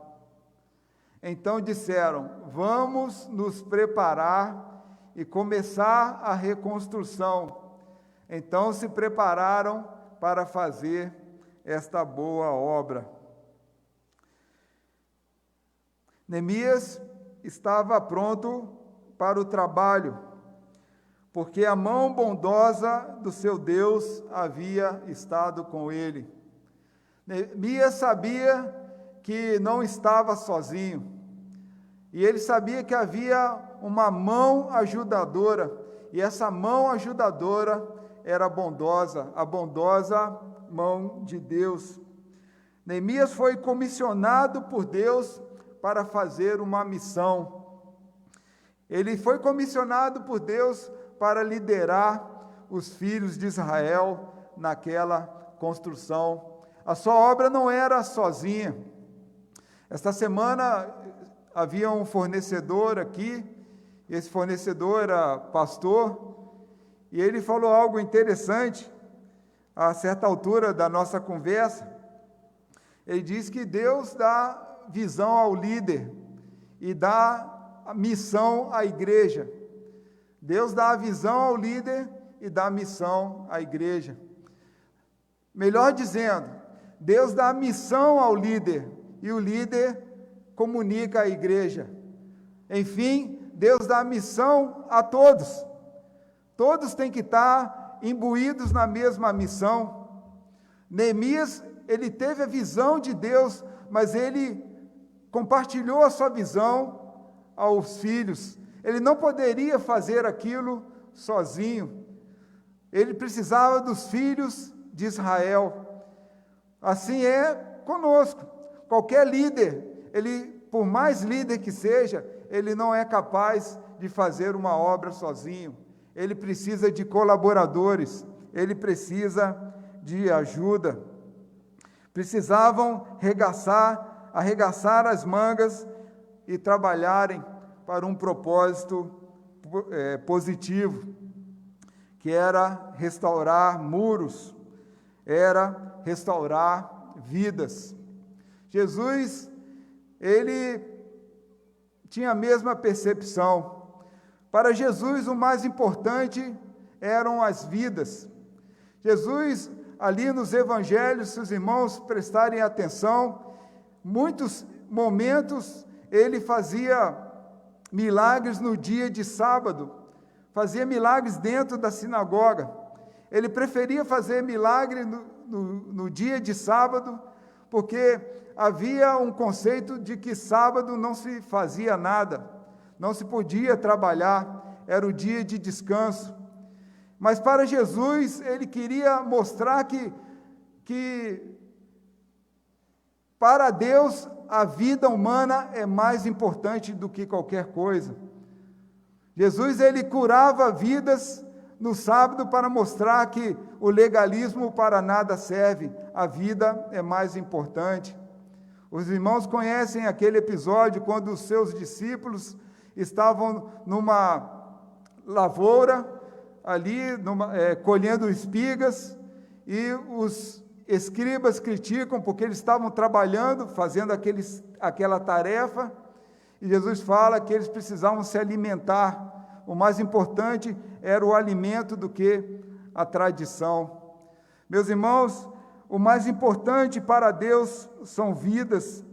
Então disseram: vamos nos preparar e começar a reconstrução. Então se prepararam para fazer esta boa obra. Neemias estava pronto para o trabalho, porque a mão bondosa do seu Deus havia estado com ele. Neemias sabia que não estava sozinho, e ele sabia que havia uma mão ajudadora, e essa mão ajudadora era bondosa, a bondosa mão de Deus. Neemias foi comissionado por Deus para fazer uma missão. Ele foi comissionado por Deus para liderar os filhos de Israel naquela construção. A sua obra não era sozinha. Esta semana havia um fornecedor aqui, esse fornecedor era pastor, e ele falou algo interessante, a certa altura da nossa conversa. Ele disse que Deus dá visão ao líder e dá a missão à igreja. Deus dá a visão ao líder e dá a missão à igreja. Melhor dizendo, Deus dá a missão ao líder e o líder comunica à igreja. Enfim, Deus dá a missão a todos. Todos têm que estar imbuídos na mesma missão. Neemias, ele teve a visão de Deus, mas ele compartilhou a sua visão aos filhos. Ele não poderia fazer aquilo sozinho. Ele precisava dos filhos de Israel. Assim é conosco. Qualquer líder, por mais líder que seja, ele não é capaz de fazer uma obra sozinho. Ele precisa de colaboradores, ele precisa de ajuda. Precisavam arregaçar as mangas e trabalharem para um propósito positivo, que era restaurar muros, era restaurar vidas. Jesus, ele tinha a mesma percepção. Para Jesus, o mais importante eram as vidas. Jesus, ali nos evangelhos, se os irmãos prestarem atenção, muitos momentos ele fazia milagres no dia de sábado, fazia milagres dentro da sinagoga. Ele preferia fazer milagre no dia de sábado, porque havia um conceito de que sábado não se fazia nada, não se podia trabalhar, era o dia de descanso. Mas para Jesus, ele queria mostrar que para Deus a vida humana é mais importante do que qualquer coisa. Jesus, ele curava vidas no sábado para mostrar que o legalismo para nada serve, a vida é mais importante. Os irmãos conhecem aquele episódio quando os seus discípulos estavam numa lavoura, ali colhendo espigas, e os escribas criticam porque eles estavam trabalhando, fazendo aquela tarefa, e Jesus fala que eles precisavam se alimentar. O mais importante era o alimento do que a tradição. Meus irmãos, o mais importante para Deus são vidas,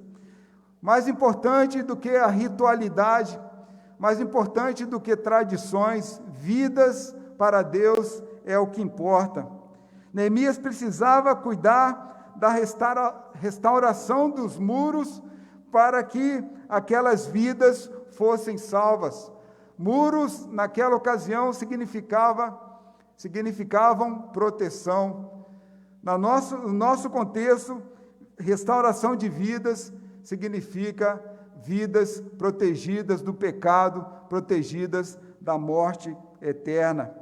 mais importante do que a ritualidade, mais importante do que tradições, vidas para Deus é o que importa. Neemias precisava cuidar da restauração dos muros para que aquelas vidas fossem salvas. Muros, naquela ocasião, significavam proteção. No nosso contexto, restauração de vidas significa vidas protegidas do pecado, protegidas da morte eterna.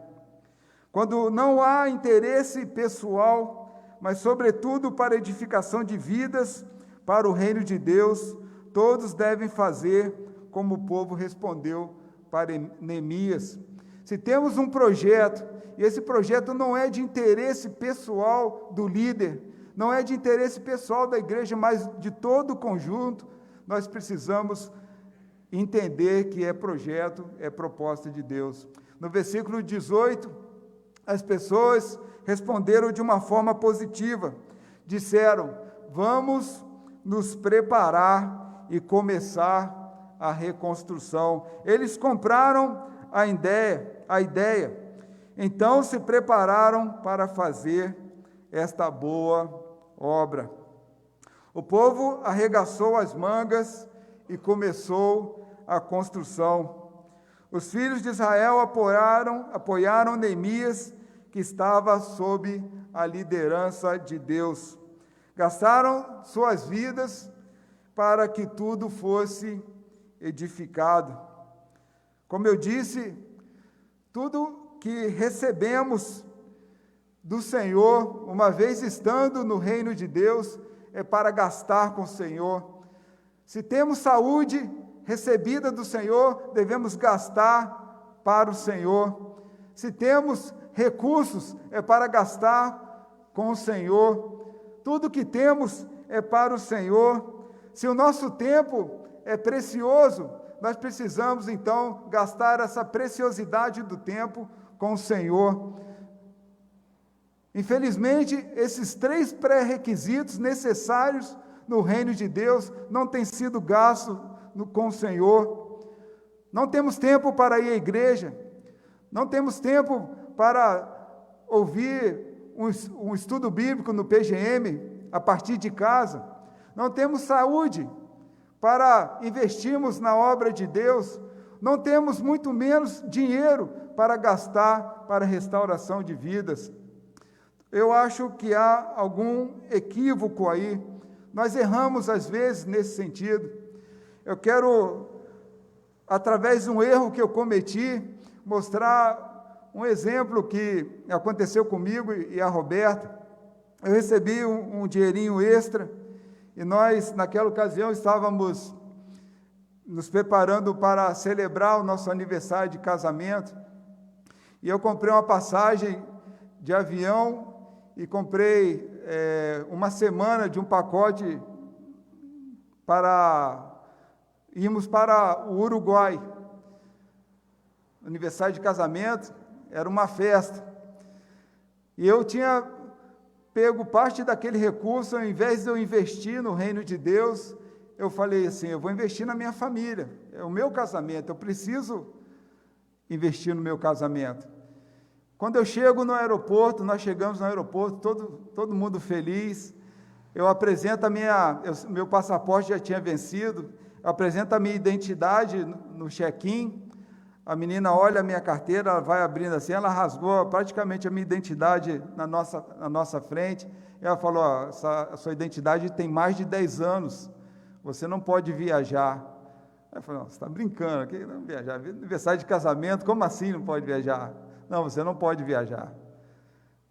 Quando não há interesse pessoal, mas sobretudo para edificação de vidas, para o reino de Deus, todos devem fazer como o povo respondeu para Neemias. Se temos um projeto, e esse projeto não é de interesse pessoal do líder, não é de interesse pessoal da igreja, mas de todo o conjunto, nós precisamos entender que é projeto, é proposta de Deus. No versículo 18, as pessoas responderam de uma forma positiva, disseram: vamos nos preparar e começar a reconstrução. Eles compraram a ideia, então se prepararam para fazer esta boa obra. O povo arregaçou as mangas e começou a construção. Os filhos de Israel apoiaram Neemias, que estava sob a liderança de Deus. Gastaram suas vidas para que tudo fosse edificado. Como eu disse, tudo que recebemos do Senhor, uma vez estando no reino de Deus, é para gastar com o Senhor. Se temos saúde recebida do Senhor, devemos gastar para o Senhor. Se temos recursos, é para gastar com o Senhor. Tudo que temos é para o Senhor. Se o nosso tempo é precioso, nós precisamos então gastar essa preciosidade do tempo com o Senhor. Infelizmente, esses 3 pré-requisitos necessários no reino de Deus não têm sido gastos com o Senhor. Não temos tempo para ir à igreja, não temos tempo para ouvir um estudo bíblico no PGM a partir de casa, não temos saúde para investirmos na obra de Deus, não temos muito menos dinheiro para gastar para a restauração de vidas. Eu acho que há algum equívoco aí, nós erramos às vezes nesse sentido. Eu quero, através de um erro que eu cometi, mostrar um exemplo que aconteceu comigo e a Roberta. Eu recebi um dinheirinho extra, e nós, naquela ocasião, estávamos nos preparando para celebrar o nosso aniversário de casamento, e eu comprei uma passagem de avião, e comprei uma semana de um pacote para irmos para o Uruguai. Aniversário de casamento, era uma festa. E eu tinha pego parte daquele recurso, ao invés de eu investir no reino de Deus, eu falei assim, eu vou investir na minha família, é o meu casamento, eu preciso investir no meu casamento. Quando eu chego no aeroporto, nós chegamos no aeroporto, todo mundo feliz, eu apresento meu passaporte já tinha vencido, eu apresento a minha identidade no check-in, a menina olha a minha carteira, ela vai abrindo assim, ela rasgou praticamente a minha identidade na nossa frente, e ela falou, a sua identidade tem mais de 10 anos, você não pode viajar. Aí eu falei, você está brincando, que não viajar? Aniversário de casamento, como assim não pode viajar? Não, você não pode viajar.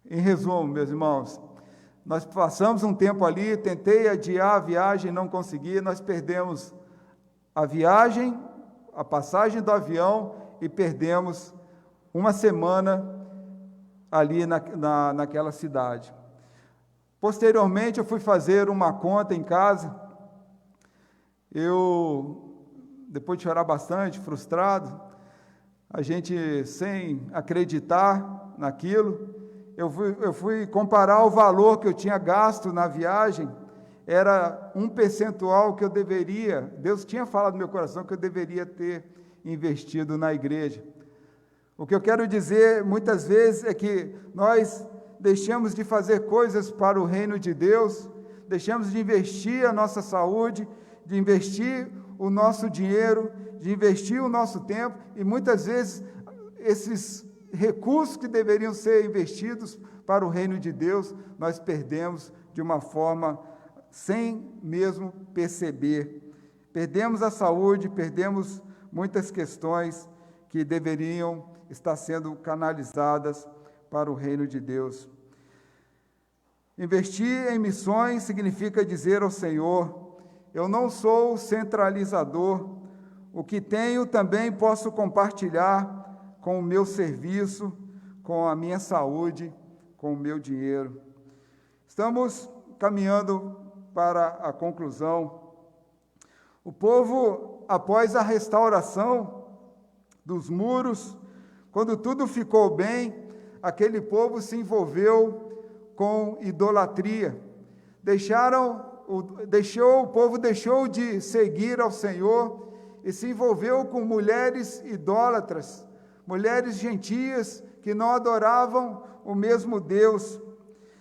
Em resumo, meus irmãos, nós passamos um tempo ali, tentei adiar a viagem, não consegui, nós perdemos a viagem, a passagem do avião e perdemos uma semana ali naquela cidade. Posteriormente, eu fui fazer uma conta em casa, depois de chorar bastante, frustrado, a gente sem acreditar naquilo, eu fui comparar o valor que eu tinha gasto na viagem, era um percentual que Deus tinha falado no meu coração que eu deveria ter investido na igreja. O que eu quero dizer muitas vezes é que nós deixamos de fazer coisas para o reino de Deus, deixamos de investir a nossa saúde, de investir o nosso dinheiro, de investir o nosso tempo, e muitas vezes esses recursos que deveriam ser investidos para o reino de Deus, nós perdemos de uma forma sem mesmo perceber. Perdemos a saúde, perdemos muitas questões que deveriam estar sendo canalizadas para o reino de Deus. Investir em missões significa dizer ao Senhor, eu não sou centralizador, o que tenho também posso compartilhar com o meu serviço, com a minha saúde, com o meu dinheiro. Estamos caminhando para a conclusão. O povo, após a restauração dos muros, quando tudo ficou bem, aquele povo se envolveu com idolatria. O povo deixou de seguir ao Senhor e se envolveu com mulheres idólatras, mulheres gentias que não adoravam o mesmo Deus.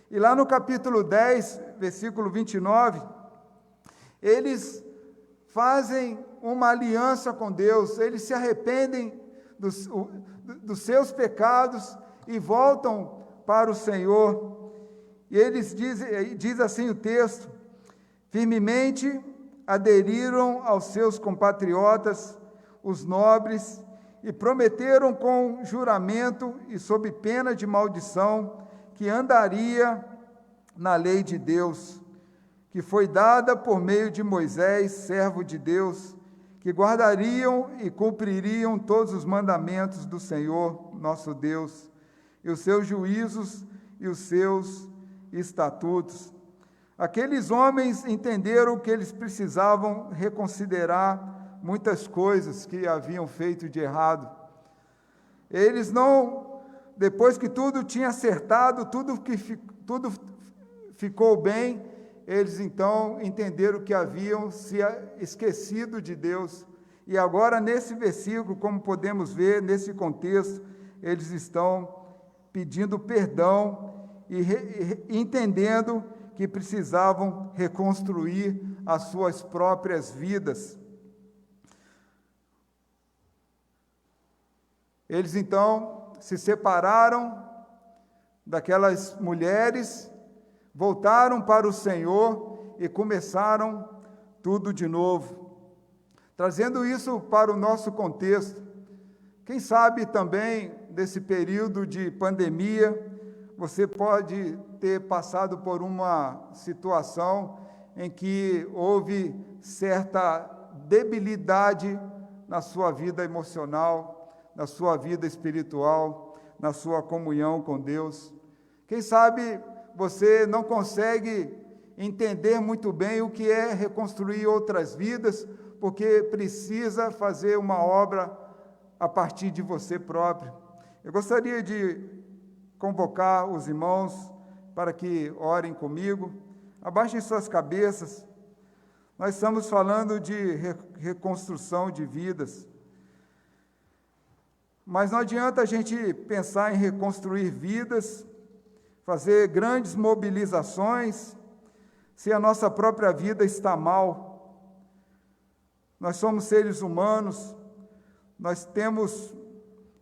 E lá no capítulo 10, versículo 29, eles fazem uma aliança com Deus, eles se arrependem dos seus pecados e voltam para o Senhor. E eles diz assim o texto, firmemente aderiram aos seus compatriotas, os nobres, e prometeram com juramento e sob pena de maldição que andaria na lei de Deus, que foi dada por meio de Moisés, servo de Deus, que guardariam e cumpririam todos os mandamentos do Senhor, nosso Deus, e os seus juízos e os seus estatutos. Aqueles homens entenderam que eles precisavam reconsiderar muitas coisas que haviam feito de errado. Eles não, depois que tudo tinha acertado, tudo ficou bem, eles então entenderam que haviam se esquecido de Deus. E agora, nesse versículo, como podemos ver, nesse contexto, eles estão pedindo perdão e entendendo que precisavam reconstruir as suas próprias vidas. Eles então se separaram daquelas mulheres, voltaram para o Senhor e começaram tudo de novo. Trazendo isso para o nosso contexto, quem sabe também desse período de pandemia, você pode ter passado por uma situação em que houve certa debilidade na sua vida emocional, na sua vida espiritual, na sua comunhão com Deus. Quem sabe você não consegue entender muito bem o que é reconstruir outras vidas, porque precisa fazer uma obra a partir de você próprio. Eu gostaria de convocar os irmãos para que orem comigo. Abaixem suas cabeças. Nós estamos falando de reconstrução de vidas. Mas não adianta a gente pensar em reconstruir vidas, fazer grandes mobilizações, se a nossa própria vida está mal. Nós somos seres humanos, nós temos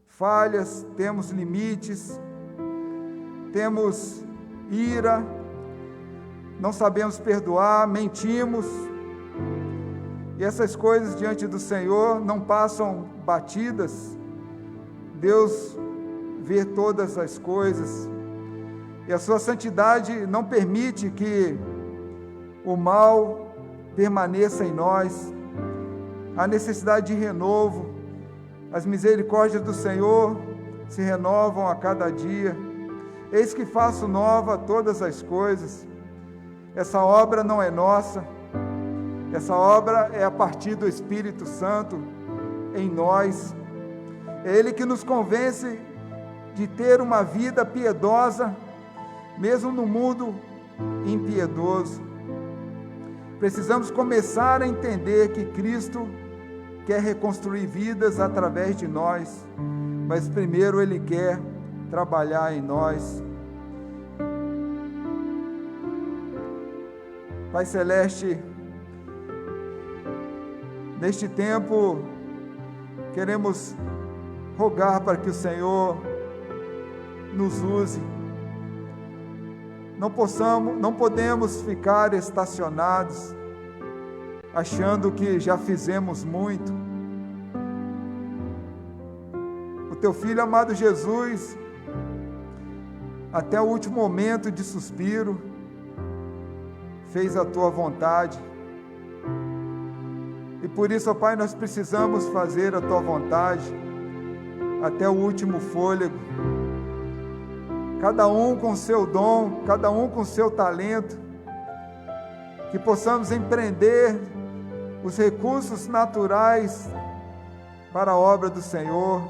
falhas, temos limites, temos ira, não sabemos perdoar, mentimos, e essas coisas diante do Senhor não passam batidas. Deus vê todas as coisas, e a sua santidade não permite que o mal permaneça em nós. Há necessidade de renovo, as misericórdias do Senhor se renovam a cada dia. Eis que faço nova todas as coisas. Essa obra não é nossa, essa obra é a partir do Espírito Santo em nós. É Ele que nos convence de ter uma vida piedosa, mesmo no mundo impiedoso. Precisamos começar a entender que Cristo quer reconstruir vidas através de nós, mas primeiro Ele quer trabalhar em nós. Pai Celeste, neste tempo, queremos rogar para que o Senhor nos use. Não podemos ficar estacionados, achando que já fizemos muito. O Teu Filho amado Jesus, até o último momento de suspiro, fez a Tua vontade. E por isso, ó Pai, nós precisamos fazer a Tua vontade até o último fôlego. Cada um com seu dom, cada um com seu talento, que possamos empreender os recursos naturais para a obra do Senhor,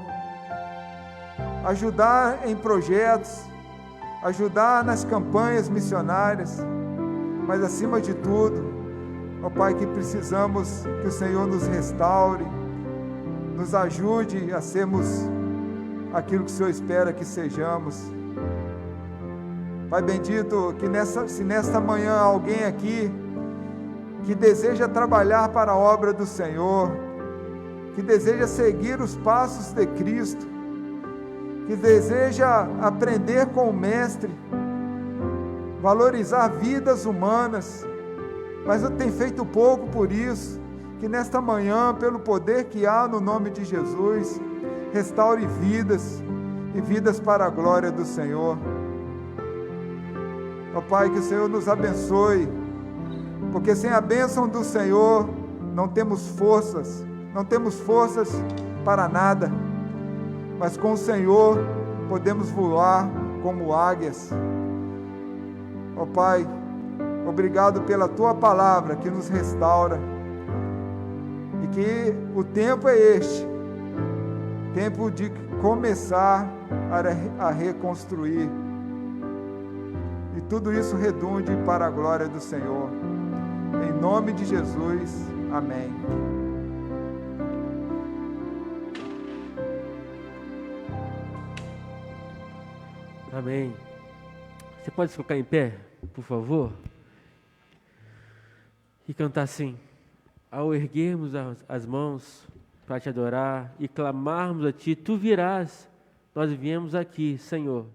ajudar em projetos, ajudar nas campanhas missionárias, mas acima de tudo, ó Pai, que precisamos que o Senhor nos restaure, nos ajude a sermos aquilo que o Senhor espera que sejamos. Pai bendito, que se nesta manhã alguém aqui que deseja trabalhar para a obra do Senhor, que deseja seguir os passos de Cristo, que deseja aprender com o Mestre, valorizar vidas humanas, mas eu tenho feito pouco por isso, que nesta manhã, pelo poder que há no nome de Jesus, restaure vidas, e vidas para a glória do Senhor. Ó Pai, que o Senhor nos abençoe, porque sem a bênção do Senhor não temos forças para nada, mas com o Senhor podemos voar como águias. Ó Pai, obrigado pela Tua palavra que nos restaura, e que o tempo é este, tempo de começar a reconstruir, e tudo isso redunde para a glória do Senhor. Em nome de Jesus, amém. Amém. Você pode se colocar em pé, por favor? E cantar assim: ao erguermos as mãos para te adorar e clamarmos a Ti, Tu virás. Nós viemos aqui, Senhor.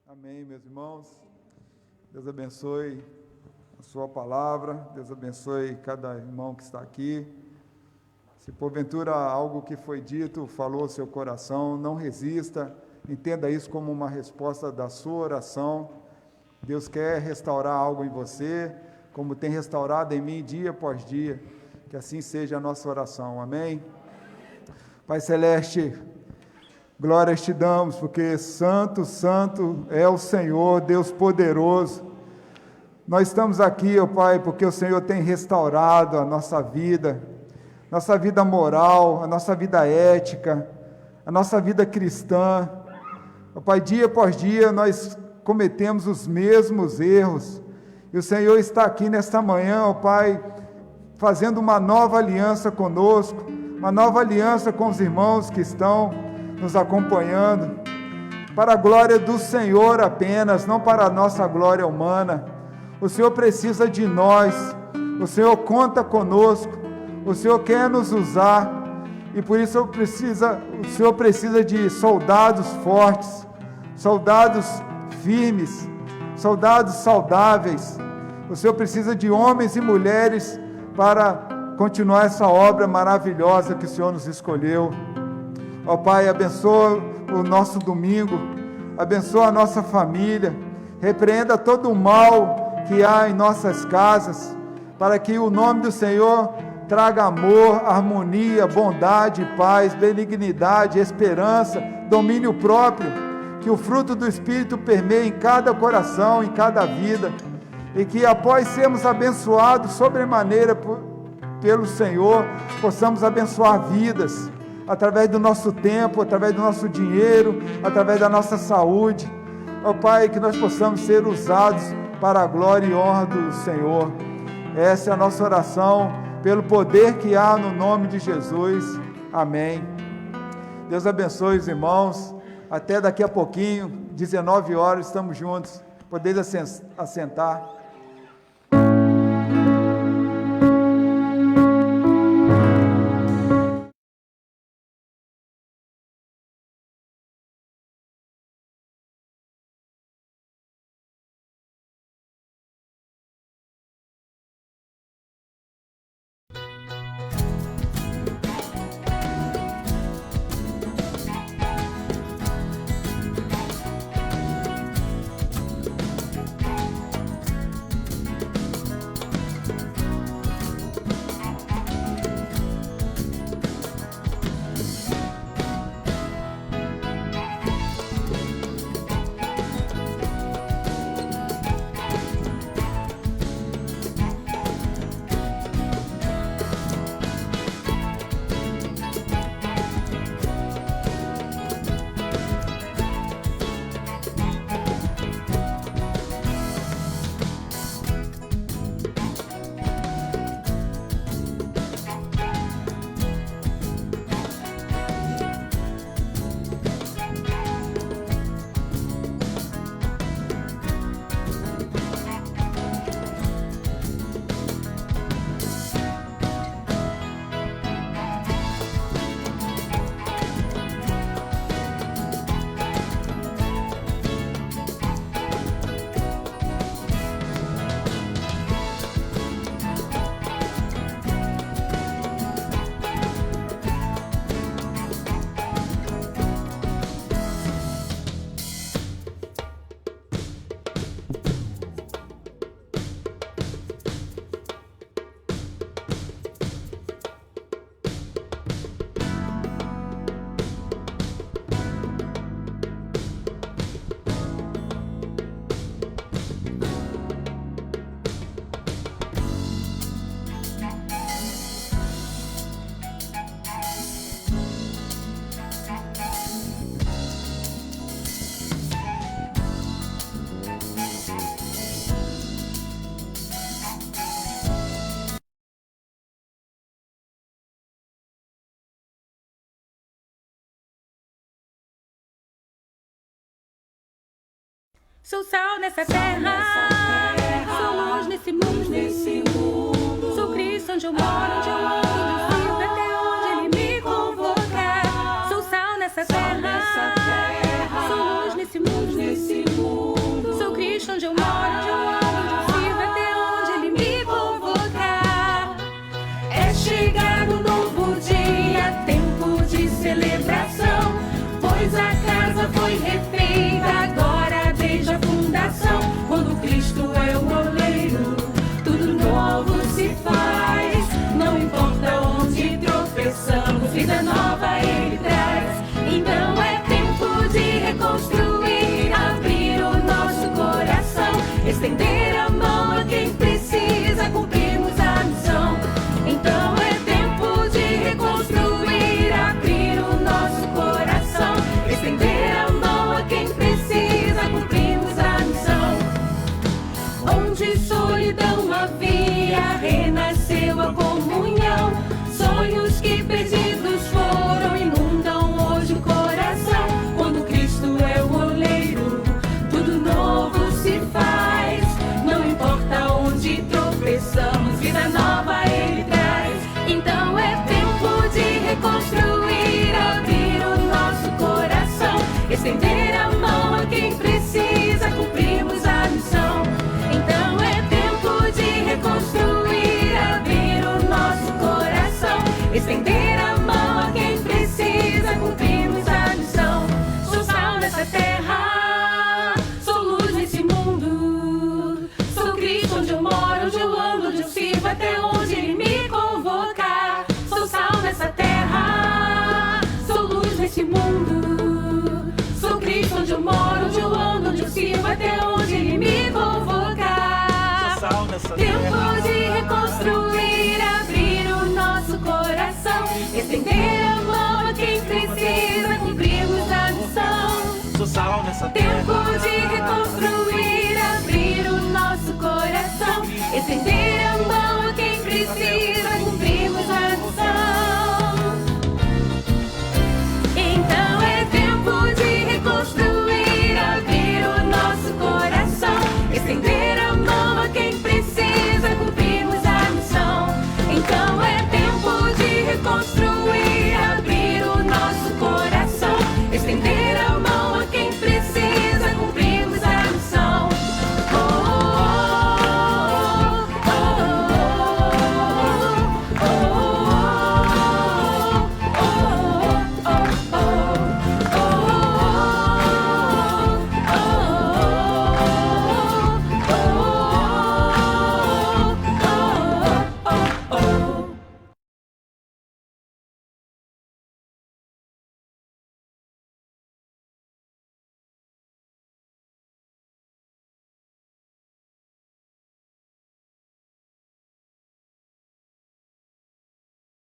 Amém, meus irmãos. Deus abençoe a sua palavra, Deus abençoe cada irmão que está aqui. Se porventura algo que foi dito falou ao seu coração, não resista, entenda isso como uma resposta da sua oração. Deus quer restaurar algo em você, como tem restaurado em mim dia após dia, que assim seja a nossa oração, amém? Pai Celeste, glórias te damos, porque santo, santo é o Senhor, Deus poderoso. Nós estamos aqui, ó Pai, porque o Senhor tem restaurado a nossa vida moral, a nossa vida ética, a nossa vida cristã. Ó Pai, dia após dia nós cometemos os mesmos erros, e o Senhor está aqui nesta manhã, ó Pai, fazendo uma nova aliança conosco, uma nova aliança com os irmãos que estão nos acompanhando, para a glória do Senhor apenas, não para a nossa glória humana. O Senhor precisa de nós, o Senhor conta conosco, o Senhor quer nos usar, e por isso o Senhor precisa de soldados fortes, soldados firmes, soldados saudáveis. O Senhor precisa de homens e mulheres para continuar essa obra maravilhosa que o Senhor nos escolheu. Ó Pai, abençoa o nosso domingo, abençoa a nossa família, repreenda todo o mal que há em nossas casas, para que o nome do Senhor traga amor, harmonia, bondade, paz, benignidade, esperança, domínio próprio, que o fruto do Espírito permeie em cada coração, em cada vida, e que após sermos abençoados sobremaneira pelo Senhor, possamos abençoar vidas, através do nosso tempo, através do nosso dinheiro, através da nossa saúde. Ó Pai, que nós possamos ser usados para a glória e honra do Senhor. Essa é a nossa oração, pelo poder que há no nome de Jesus. Amém. Deus abençoe os irmãos. Até daqui a pouquinho, 19 horas, estamos juntos. Podeis assentar. Sou sal nessa terra, sou luz nesse mundo. Sou Cristo onde eu moro, onde eu ando, onde eu sirvo, até onde Ele me convocar. Sou sal nessa terra, sou luz nesse mundo. Sou Cristo onde eu moro, onde eu ando, onde eu sirvo, até onde Ele me convocar. É chegado um novo dia, tempo de celebração, pois a casa foi refeita agora desde a fundação. Quando Cristo é o oleiro, tudo novo se faz. Não importa onde tropeçamos, vida nova Ele traz. Então é tempo de reconstruir, abrir o nosso coração, estender a mão a quem precisa, cumprirmos a missão. Então é tempo de reconstruir, abrir o nosso coração, estender a mão a quem precisa, cumprirmos a missão. Onde solidão havia, renasceu a comunhão. Sonhos que perdidos foram inundam hoje o coração. Quando Cristo é o oleiro, tudo novo se faz. Não importa onde tropeçamos, vida nova Ele traz. Então é tempo de reconstruir, abrir o nosso coração, estender a mão a quem precisa, cumprirmos a missão. Então é tempo de reconstruir, abrir o nosso coração, estender a mão a quem precisa, cumprirmos a missão. Sou sal nessa terra, sou luz nesse mundo. Sou Cristo onde eu moro, onde eu ando, onde eu sirvo, até onde Ele me convocar. Sou sal nessa terra, sou luz nesse mundo. Sou Cristo onde eu moro, onde eu ando, onde eu sirvo, até onde Ele me convocar. Sou sal nessa Tempo de reconstruir, abrir o nosso coração, estender a mão a quem precisa, cumprirmos a missão. Sou sal nessa Tempo terra. de reconstruir,